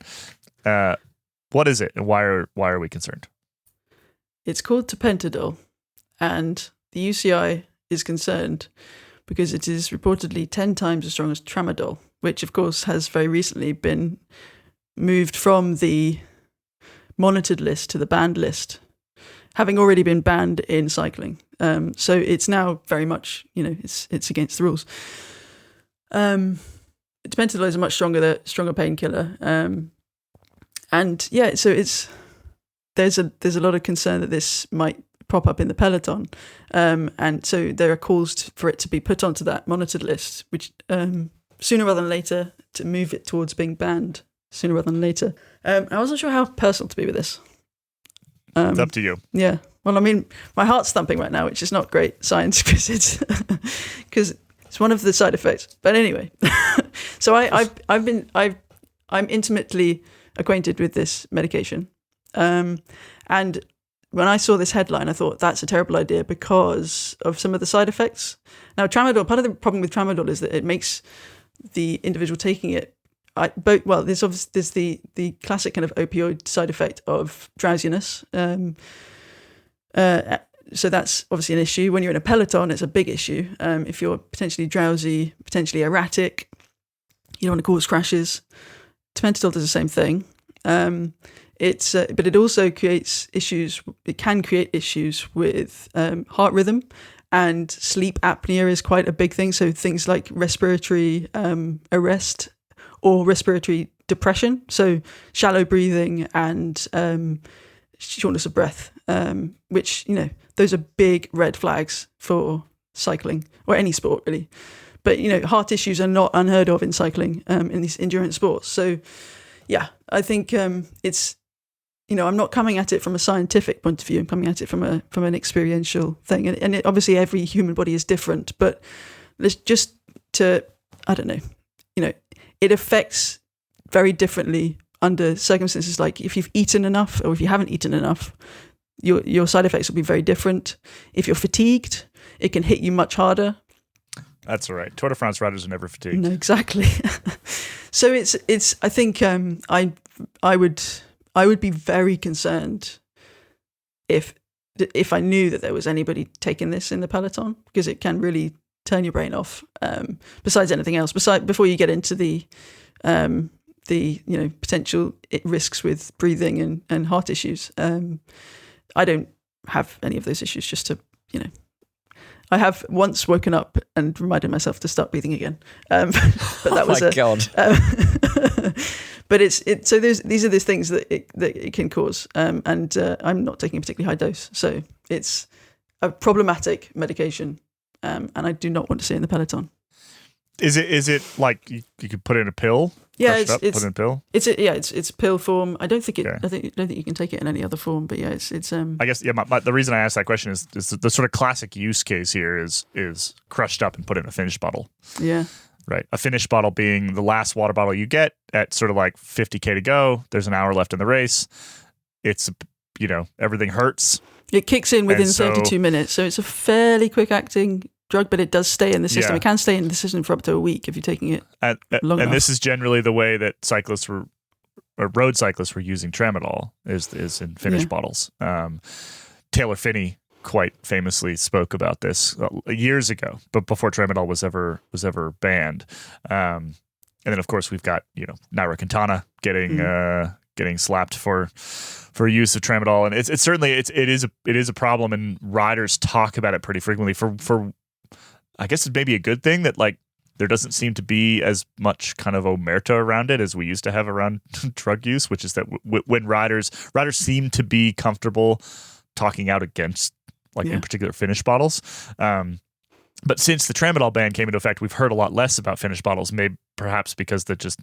What is it, and why are we concerned? It's called tapentadol, and the UCI is concerned because it is reportedly 10 times as strong as tramadol, which of course has very recently been moved from the monitored list to the banned list, having already been banned in cycling. So it's now very much, it's against the rules. Tapentadol is a much stronger painkiller. And yeah, so there's a lot of concern that this might pop up in the peloton, and so there are calls for it to be put onto that monitored list, which sooner rather than later, to move it towards being banned sooner rather than later. I wasn't sure how personal to be with this. It's up to you. Yeah, well, I mean, my heart's thumping right now, which is not great science because it's one of the side effects. But anyway, so I'm intimately acquainted with this medication, and when I saw this headline, I thought that's a terrible idea because of some of the side effects. Now, tramadol, part of the problem with tramadol is that it makes the individual taking it there's the classic kind of opioid side effect of drowsiness. So that's obviously an issue. When you're in a peloton, it's a big issue. If you're potentially drowsy, potentially erratic, you don't want to cause crashes. Tapentadol does the same thing. But it also creates issues. It can create issues with heart rhythm, and sleep apnea is quite a big thing. So things like respiratory arrest or respiratory depression. So shallow breathing and shortness of breath, which, those are big red flags for cycling or any sport really. But, heart issues are not unheard of in cycling, in these endurance sports. So yeah, I think it's, I'm not coming at it from a scientific point of view. I'm coming at it from an experiential thing. And obviously every human body is different, but let's just I don't know, it affects very differently under circumstances. Like if you've eaten enough or if you haven't eaten enough, your side effects will be very different. If you're fatigued, it can hit you much harder. That's all right. Tour de France riders are never fatigued. No, exactly. So it's. I think I would be very concerned if I knew that there was anybody taking this in the peloton, because it can really turn your brain off. Besides anything else, before you get into the potential risks with breathing and heart issues. I don't have any of those issues. Just to I have once woken up and reminded myself to start breathing again. But that was God. But so these are these things that it can cause, and I'm not taking a particularly high dose, so it's a problematic medication, and I do not want to see it in the peloton. Is it like you could put it in a pill? Yeah, Crush it up, put it in a pill. It's pill form. I don't think I don't think you can take it in any other form. But yeah, it's. I guess the reason I asked that question is the sort of classic use case here is crushed up and put in a finished bottle. Yeah. Right. A finished bottle being the last water bottle you get at sort of like 50K to go. There's an hour left in the race. It's everything hurts. It kicks in within 32 minutes, so it's a fairly quick acting drug, but it does stay in the system. Yeah. It can stay in the system for up to a week if you're taking it long enough. And this is generally the way that road cyclists were using tramadol is in finished bottles. Taylor Phinney quite famously spoke about this years ago, but before tramadol was ever banned. And then of course we've got Nairo Quintana getting slapped for use of tramadol, and it's certainly it is a problem, and riders talk about it pretty frequently. For I guess it's maybe a good thing that like there doesn't seem to be as much kind of omerta around it as we used to have around drug use, which is that when riders seem to be comfortable talking out against in particular finished bottles. But since the tramadol ban came into effect, we've heard a lot less about finished bottles, maybe perhaps because there's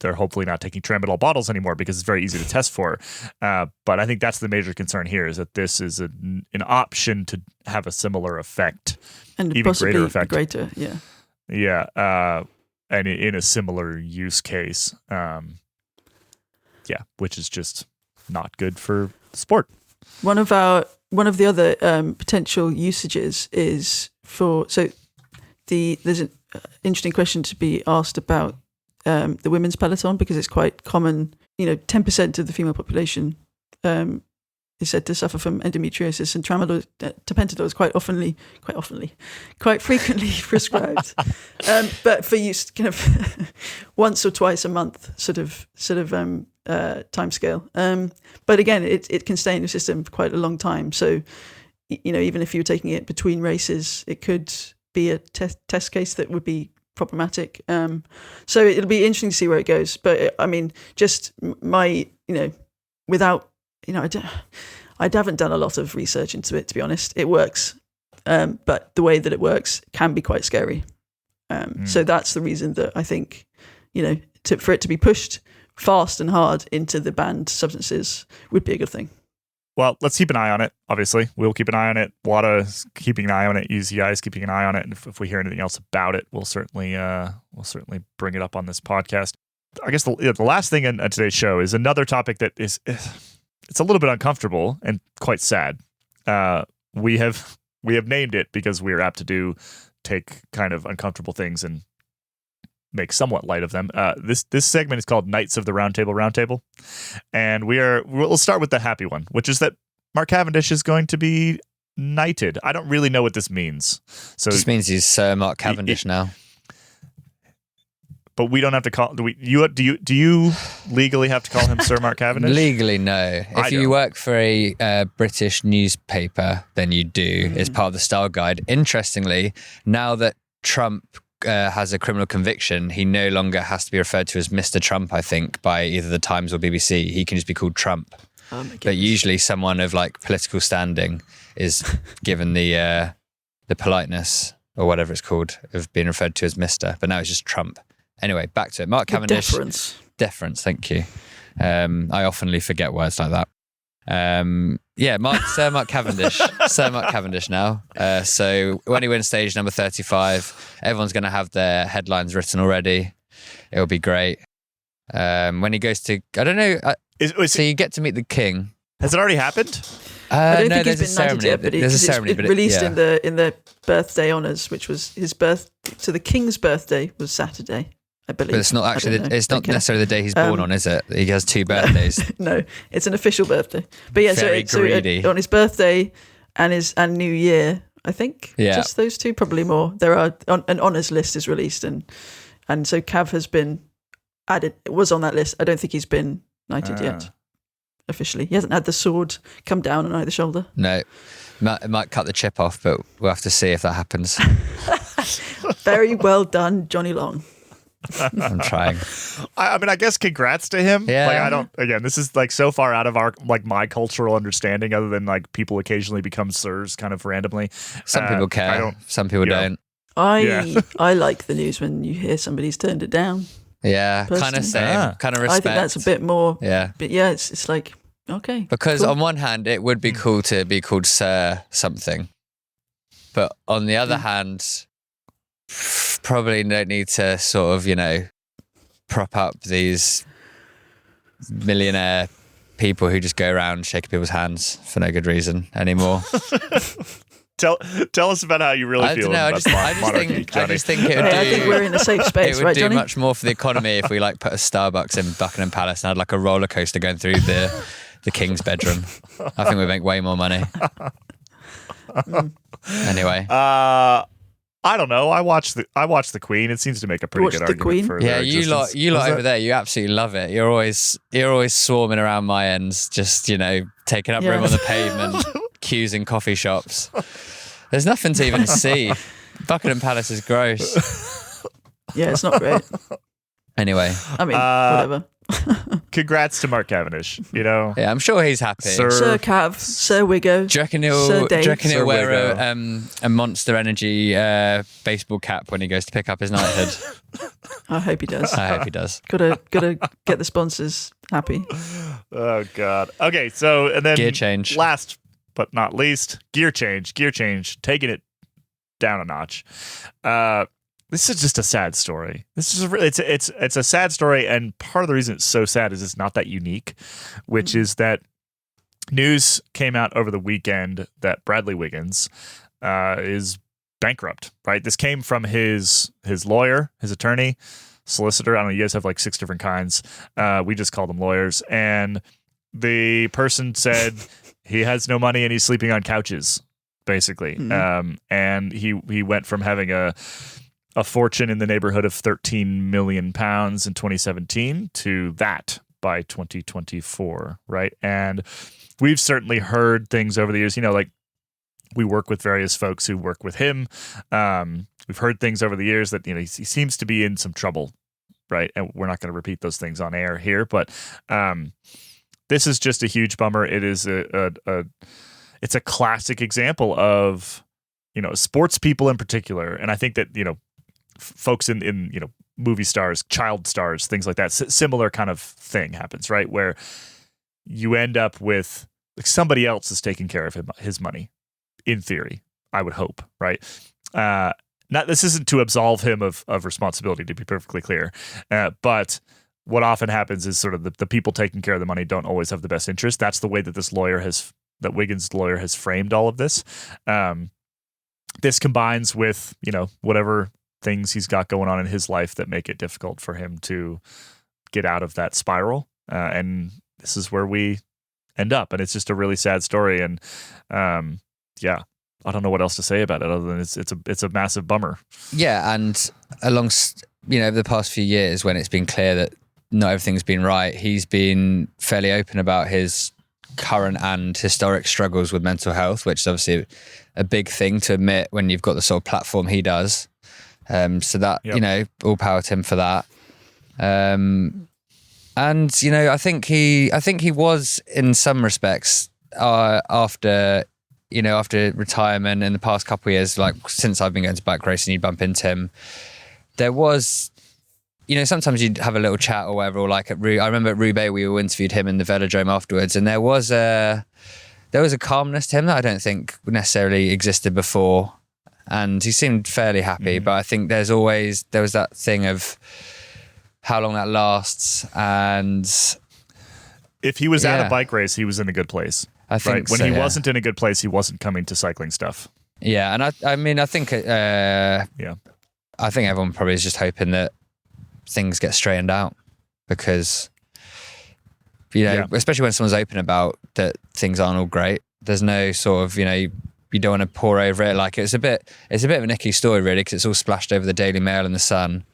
they're hopefully not taking tramadol bottles anymore because it's very easy to test for. But I think that's the major concern here, is that this is an option to have a similar effect, and even possibly greater effect. greater, yeah. Yeah, and in a similar use case, which is just not good for sport. One of the other potential usages is there's an interesting question to be asked about the women's peloton, because it's quite common. 10% of the female population is said to suffer from endometriosis, and tapentadol is quite frequently prescribed, but for use kind of once or twice a month, sort of time scale. But again, it can stay in your system for quite a long time. So, even if you're taking it between races, it could be a test case that would be problematic. So it'll be interesting to see where it goes. But I mean, just I haven't done a lot of research into it, to be honest. It works, but the way that it works can be quite scary. So that's the reason that I think, for it to be pushed fast and hard into the banned substances would be a good thing. Well, let's keep an eye on it. Obviously, we'll keep an eye on it. WADA keeping an eye on it. UCI is keeping an eye on it. And if we hear anything else about it, we'll certainly bring it up on this podcast. I guess the last thing in today's show is another topic that it's a little bit uncomfortable and quite sad. We have named it because we are apt to take kind of uncomfortable things and make somewhat light of them. This segment is called Knights of the Roundtable, and we'll start with the happy one, which is that Mark Cavendish is going to be knighted. I don't really know what this means. So this means he's Sir Mark Cavendish now. But we don't have to call. Do you legally have to call him Sir Mark Cavendish? Legally, no. If you work for a British newspaper, then you do. It's part of the style guide. Interestingly, now that Trump has a criminal conviction, he no longer has to be referred to as Mr. Trump, I think, by either the Times or BBC. He can just be called Trump. But usually someone of like political standing is given the politeness, or whatever it's called, of being referred to as Mr. But now it's just Trump. Anyway, back to it. Mark Cavendish. Deference, thank you. I oftenly forget words like that. Sir Mark Cavendish. Sir Mark Cavendish now. So when he wins stage number 35, everyone's going to have their headlines written already. It'll be great. When he goes to, I don't know, so you get to meet the king. Has it already happened? I don't think he's been knighted yet, but there's a ceremony. It's released in the birthday honours, which was his birth. So the king's birthday was Saturday, I believe. But it's not actually. It's not necessarily the day he's born on, is it? He has two birthdays. No, it's an official birthday. But yeah, so on his birthday and New Year, I think. Yeah. Just those two, probably more. There are an honours list is released, and so Cav has been added. It was on that list. I don't think he's been knighted yet. Officially, he hasn't had the sword come down on either shoulder. No, it might cut the chip off, but we'll have to see if that happens. Very well done, Jonny Long. I'm trying. I mean, I guess congrats to him. Yeah. This is like so far out of our my cultural understanding, other than like people occasionally become sirs kind of randomly. Some people care. Some people don't. I like the news when you hear somebody's turned it down. Yeah, kind of same, kind of respect. I think that's a bit more. Yeah, but yeah, it's like okay. Because cool. On one hand, it would be cool to be called Sir something, but on the other hand, probably don't need to sort of prop up these millionaire people who just go around shaking people's hands for no good reason anymore. Tell us about how you really feel. I just think it would do. I think we're in a safe space, it would right, do Jonny? much more for the economy if we put a Starbucks in Buckingham Palace and had like a roller coaster going through the king's bedroom. I think we'd make way more money. Anyway, I don't know. I watched the Queen. It seems to make a pretty good argument for their existence. you lot over there, you absolutely love it. You're always swarming around my ends, just taking up room on the pavement, queues in coffee shops. There's nothing to even see. Buckingham Palace is gross. Yeah, it's not great. Anyway, I mean, whatever. congrats to Mark Cavendish. You know, Yeah, I'm sure he's happy. Sir Cav, Sir Wiggo. Do you reckon Sir Dave. he'll wear Wiggo. a Monster Energy baseball cap when he goes to pick up his knighthood? I hope he does. I hope he does. Gotta get the sponsors happy. Oh God. Okay, so and then Gear change. Last but not least, gear change, taking it down a notch. This is just a sad story. This is it's a sad story, and part of the reason it's so sad is it's not that unique, which is that news came out over the weekend that Bradley Wiggins is bankrupt. Right, this came from his lawyer, his attorney, solicitor. I don't know. You guys have like 6 different kinds. We just call them lawyers, and the person said he has no money and he's sleeping on couches, basically. And he went from having a fortune in the neighborhood of £13 million in 2017 to that by 2024, right? And we've certainly heard things over the years, like we work with various folks who work with him. We've heard things over the years that, he seems to be in some trouble, right? And we're not going to repeat those things on air here, but this is just a huge bummer. It is it's a classic example of, sports people in particular. And I think that, folks in movie stars, child stars, things like that, similar kind of thing happens, right? Where you end up with somebody else is taking care of his money, in theory, I would hope, right? This isn't to absolve him of responsibility, to be perfectly clear, but what often happens is sort of the people taking care of the money don't always have the best interest. That's the way that Wiggins' lawyer has framed all of this. This combines with, whatever things he's got going on in his life that make it difficult for him to get out of that spiral. And this is where we end up. And it's just a really sad story. And yeah, I don't know what else to say about it other than it's a massive bummer. Yeah, and over the past few years when it's been clear that not everything's been right, he's been fairly open about his current and historic struggles with mental health, which is obviously a big thing to admit when you've got the sort of platform he does. So that, Yep. All power to him for that. And I think he was in some respects after retirement in the past couple of years, like since I've been going to bike racing, you bump into him. There was, sometimes you'd have a little chat or whatever, or like I remember at Roubaix, we all interviewed him in the velodrome afterwards, and there was a calmness to him that I don't think necessarily existed before. And he seemed fairly happy, but I think there was that thing of how long that lasts. And if he was at a bike race, he was in a good place. I think when he wasn't in a good place, he wasn't coming to cycling stuff. Yeah, and I think I think everyone probably is just hoping that things get straightened out, because especially when someone's open about that things aren't all great. There's no sort of you don't want to pour over it. Like it's a bit of an icky story really, because it's all splashed over the Daily Mail and the Sun,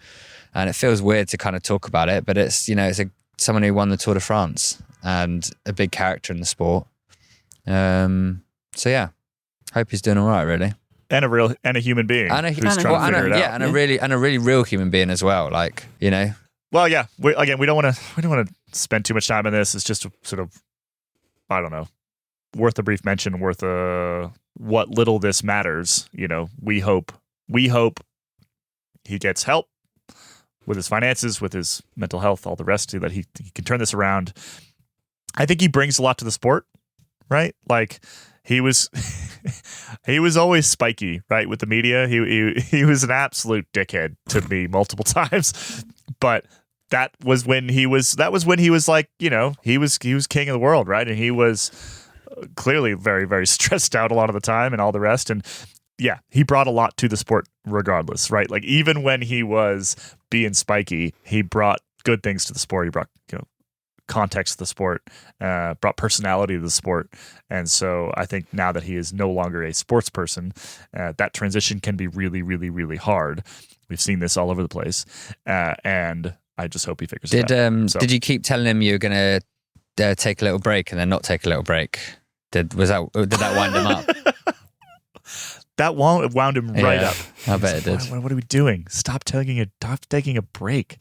and it feels weird to kind of talk about it. But it's it's someone who won the Tour de France and a big character in the sport. So yeah, hope he's doing all right, really. And a human being, and who's trying to figure it out. And a really real human being as well. Like Well, yeah. We don't want to spend too much time on this. It's just sort of, I don't know, worth a brief mention. Worth what little this matters. We hope he gets help with his finances, with his mental health, all the rest, so that he can turn this around. I think he brings a lot to the sport, right? Like he was always spiky, right, with the media. He was an absolute dickhead to me multiple times, but that was when he was like, he was king of the world, right? And he was clearly very, very stressed out a lot of the time and all the rest. And yeah, he brought a lot to the sport regardless, right? Like even when he was being spiky, he brought good things to the sport. He brought, context to the sport, brought personality to the sport. And so I think now that he is no longer a sports person, that transition can be really, really, really hard. We've seen this all over the place. And I just hope he figures it out. Did you keep telling him you were going to take a little break and then not take a little break? Did that wind him up? That wound him right up. I bet it did. What are we doing? Stop taking a break.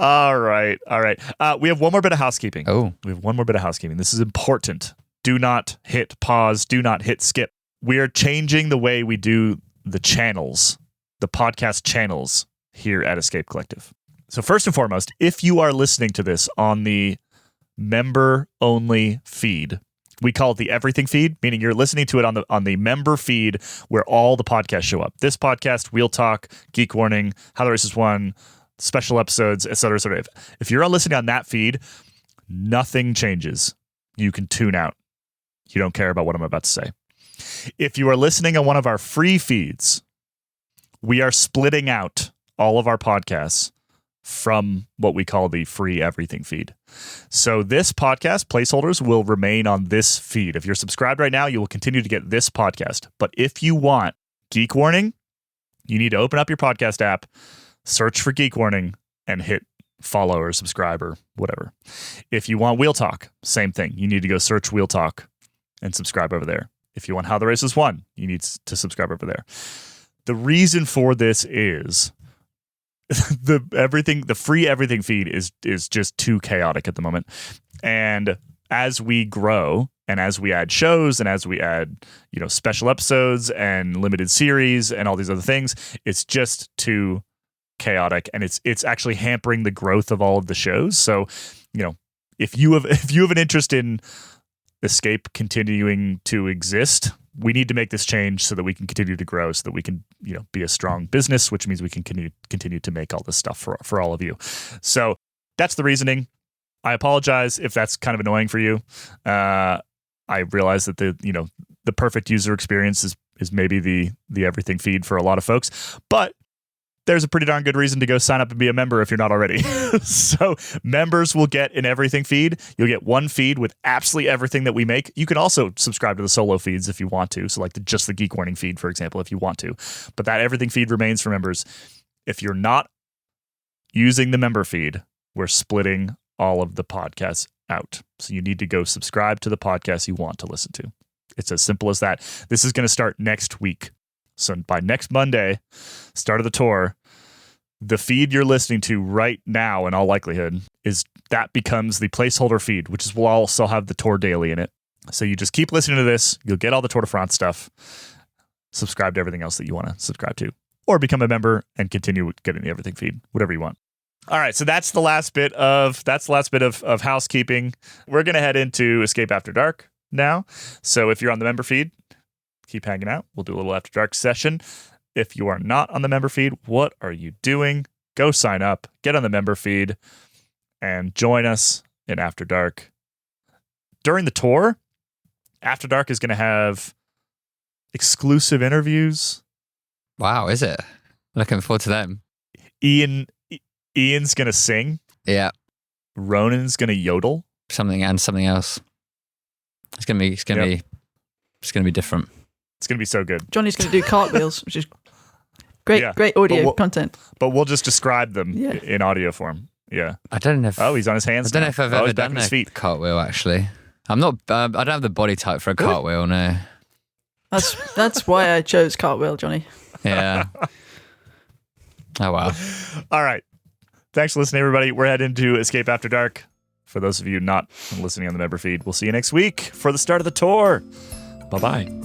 All right. We have one more bit of housekeeping. Oh. We have one more bit of housekeeping. This is important. Do not hit pause. Do not hit skip. We are changing the way we do the channels, the podcast channels here at Escape Collective. So first and foremost, if you are listening to this on the member-only feed, we call it the everything feed, meaning you're listening to it on the member feed where all the podcasts show up. This podcast, Wheel Talk, Geek Warning, How the Race Is Won, special episodes, etc., etc. If you're listening on that feed, nothing changes. You can tune out. You don't care about what I'm about to say. If you are listening on one of our free feeds, we are splitting out all of our podcasts from what we call the free everything feed. So this podcast, Placeholders, will remain on this feed. If you're subscribed right now, you will continue to get this podcast. But if you want Geek Warning, you need to open up your podcast app, search for Geek Warning, and hit follow or subscribe or whatever. If you want Wheel Talk, same thing. You need to go search Wheel Talk and subscribe over there. If you want How the Race Is Won, you need to subscribe over there. The reason for this is the free everything feed is just too chaotic at the moment. And as we grow and as we add shows and as we add, special episodes and limited series and all these other things, it's just too chaotic, and it's actually hampering the growth of all of the shows. So, if you have an interest in Escape continuing to exist, we need to make this change so that we can continue to grow, so that we can, be a strong business, which means we can continue to make all this stuff for all of you. So that's the reasoning. I apologize if that's kind of annoying for you. I realize that the perfect user experience is maybe the everything feed for a lot of folks, but there's a pretty darn good reason to go sign up and be a member if you're not already. So members will get an everything feed. You'll get one feed with absolutely everything that we make. You can also subscribe to the solo feeds if you want to. So like just the Geek Warning feed, for example, if you want to. But that everything feed remains for members. If you're not using the member feed, we're splitting all of the podcasts out. So you need to go subscribe to the podcast you want to listen to. It's as simple as that. This is going to start next week. So by next Monday, start of the tour, the feed you're listening to right now, in all likelihood, that becomes the placeholder feed, which will also have the Tour Daily in it. So you just keep listening to this. You'll get all the Tour de France stuff. Subscribe to everything else that you want to subscribe to, or become a member and continue getting the everything feed, whatever you want. All right, so that's the last bit of housekeeping. We're going to head into Escape After Dark now. So if you're on the member feed, keep hanging out. We'll do a little After Dark session. If you are not on the member feed, what are you doing? Go sign up, get on the member feed, and join us in After Dark. During the tour, After Dark is going to have exclusive interviews. Wow, is it? Looking forward to them. Ian's going to sing. Yeah. Ronan's going to yodel. Something else. It's going to be different. It's going to be so good. Johnny's going to do cartwheels, which is great audio content. But we'll just describe them in audio form. Yeah. I don't know if... Oh, he's on his hands I don't now. know if I've ever done a cartwheel, actually. I'm not... I don't have the body type for a cartwheel, no. That's why I chose cartwheel, Johnny. Yeah. Oh, wow. All right. Thanks for listening, everybody. We're heading to Escape After Dark. For those of you not listening on the member feed, we'll see you next week for the start of the tour. Bye-bye.